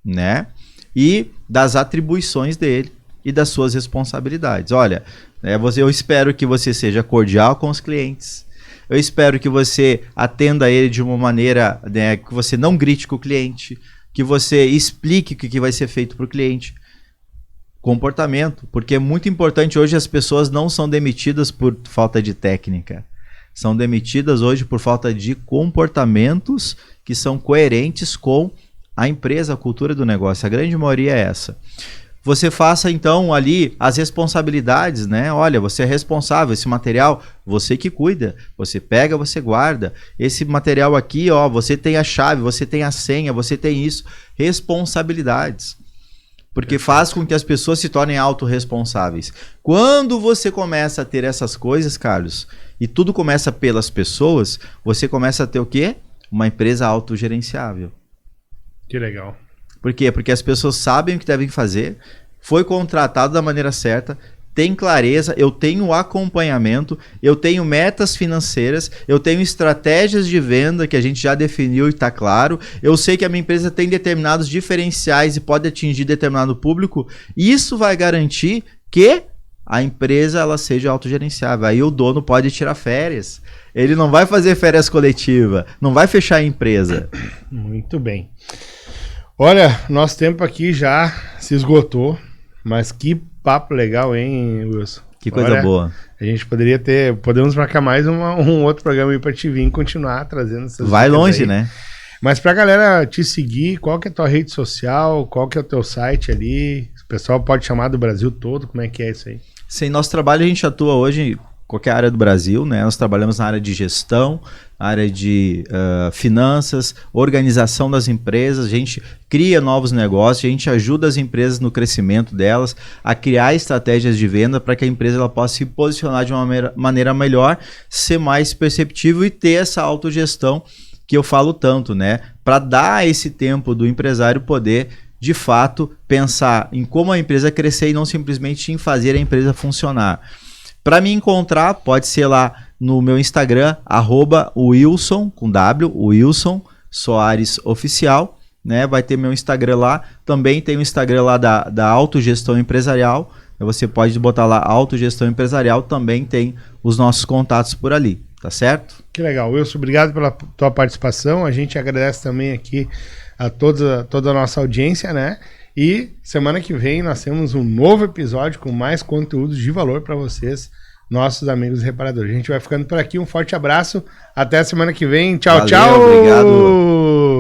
[SPEAKER 2] né? E das atribuições dele e das suas responsabilidades. Olha, eu espero que você seja cordial com os clientes. Eu espero que você atenda ele de uma maneira, né, que você não grite com o cliente, que você explique o que vai ser feito para o cliente. Comportamento, porque é muito importante hoje, as pessoas não são demitidas por falta de técnica. São demitidas hoje por falta de comportamentos que são coerentes com a empresa, a cultura do negócio. A grande maioria é essa. você faça então ali as responsabilidades, né? Olha, você é responsável, esse material, você que cuida, você pega, você guarda. Esse material aqui, ó, você tem a chave, você tem a senha, você tem isso. Responsabilidades. Porque faz com que as pessoas se tornem autorresponsáveis. Quando você começa a ter essas coisas, Carlos, e tudo começa pelas pessoas, você começa a ter o quê? Uma empresa autogerenciável.
[SPEAKER 1] Que legal.
[SPEAKER 2] Por quê? Porque as pessoas sabem o que devem fazer, foi contratado da maneira certa, tem clareza, eu tenho acompanhamento, eu tenho metas financeiras, eu tenho estratégias de venda que a gente já definiu e está claro, eu sei que a minha empresa tem determinados diferenciais e pode atingir determinado público, isso vai garantir que a empresa ela seja autogerenciável. Aí o dono pode tirar férias, ele não vai fazer férias coletivas, não vai fechar a empresa.
[SPEAKER 1] Muito bem. Olha, nosso tempo aqui já se esgotou, mas que papo legal, hein, Wilson?
[SPEAKER 2] Que coisa boa.
[SPEAKER 1] A gente podemos marcar mais um outro programa aí pra te vir e continuar trazendo essas
[SPEAKER 2] Vai longe,
[SPEAKER 1] aí.
[SPEAKER 2] né?
[SPEAKER 1] Mas pra galera te seguir, qual que é a tua rede social, qual que é o teu site ali? O pessoal pode chamar do Brasil todo, como é que é isso aí?
[SPEAKER 2] Sim, nosso trabalho a gente atua hoje em qualquer área do Brasil, né? Nós trabalhamos na área de gestão, área de finanças, organização das empresas, a gente cria novos negócios, a gente ajuda as empresas no crescimento delas, a criar estratégias de venda para que a empresa ela possa se posicionar de uma maneira melhor, ser mais perceptível e ter essa autogestão que eu falo tanto, né? Para dar esse tempo do empresário poder, de fato, pensar em como a empresa crescer e não simplesmente em fazer a empresa funcionar. Para me encontrar, pode ser lá no meu Instagram, @Wilson, com W, Wilson Soares Oficial, né? Vai ter meu Instagram lá. Também tem o Instagram lá da Autogestão Empresarial. Você pode botar lá Autogestão Empresarial, também tem os nossos contatos por ali, tá certo?
[SPEAKER 1] Que legal, Wilson, obrigado pela tua participação. A gente agradece também aqui a toda a nossa audiência, né? E semana que vem nós temos um novo episódio com mais conteúdos de valor para vocês, nossos amigos reparadores. A gente vai ficando por aqui, um forte abraço, até a semana que vem. Tchau, valeu, tchau!
[SPEAKER 2] Obrigado!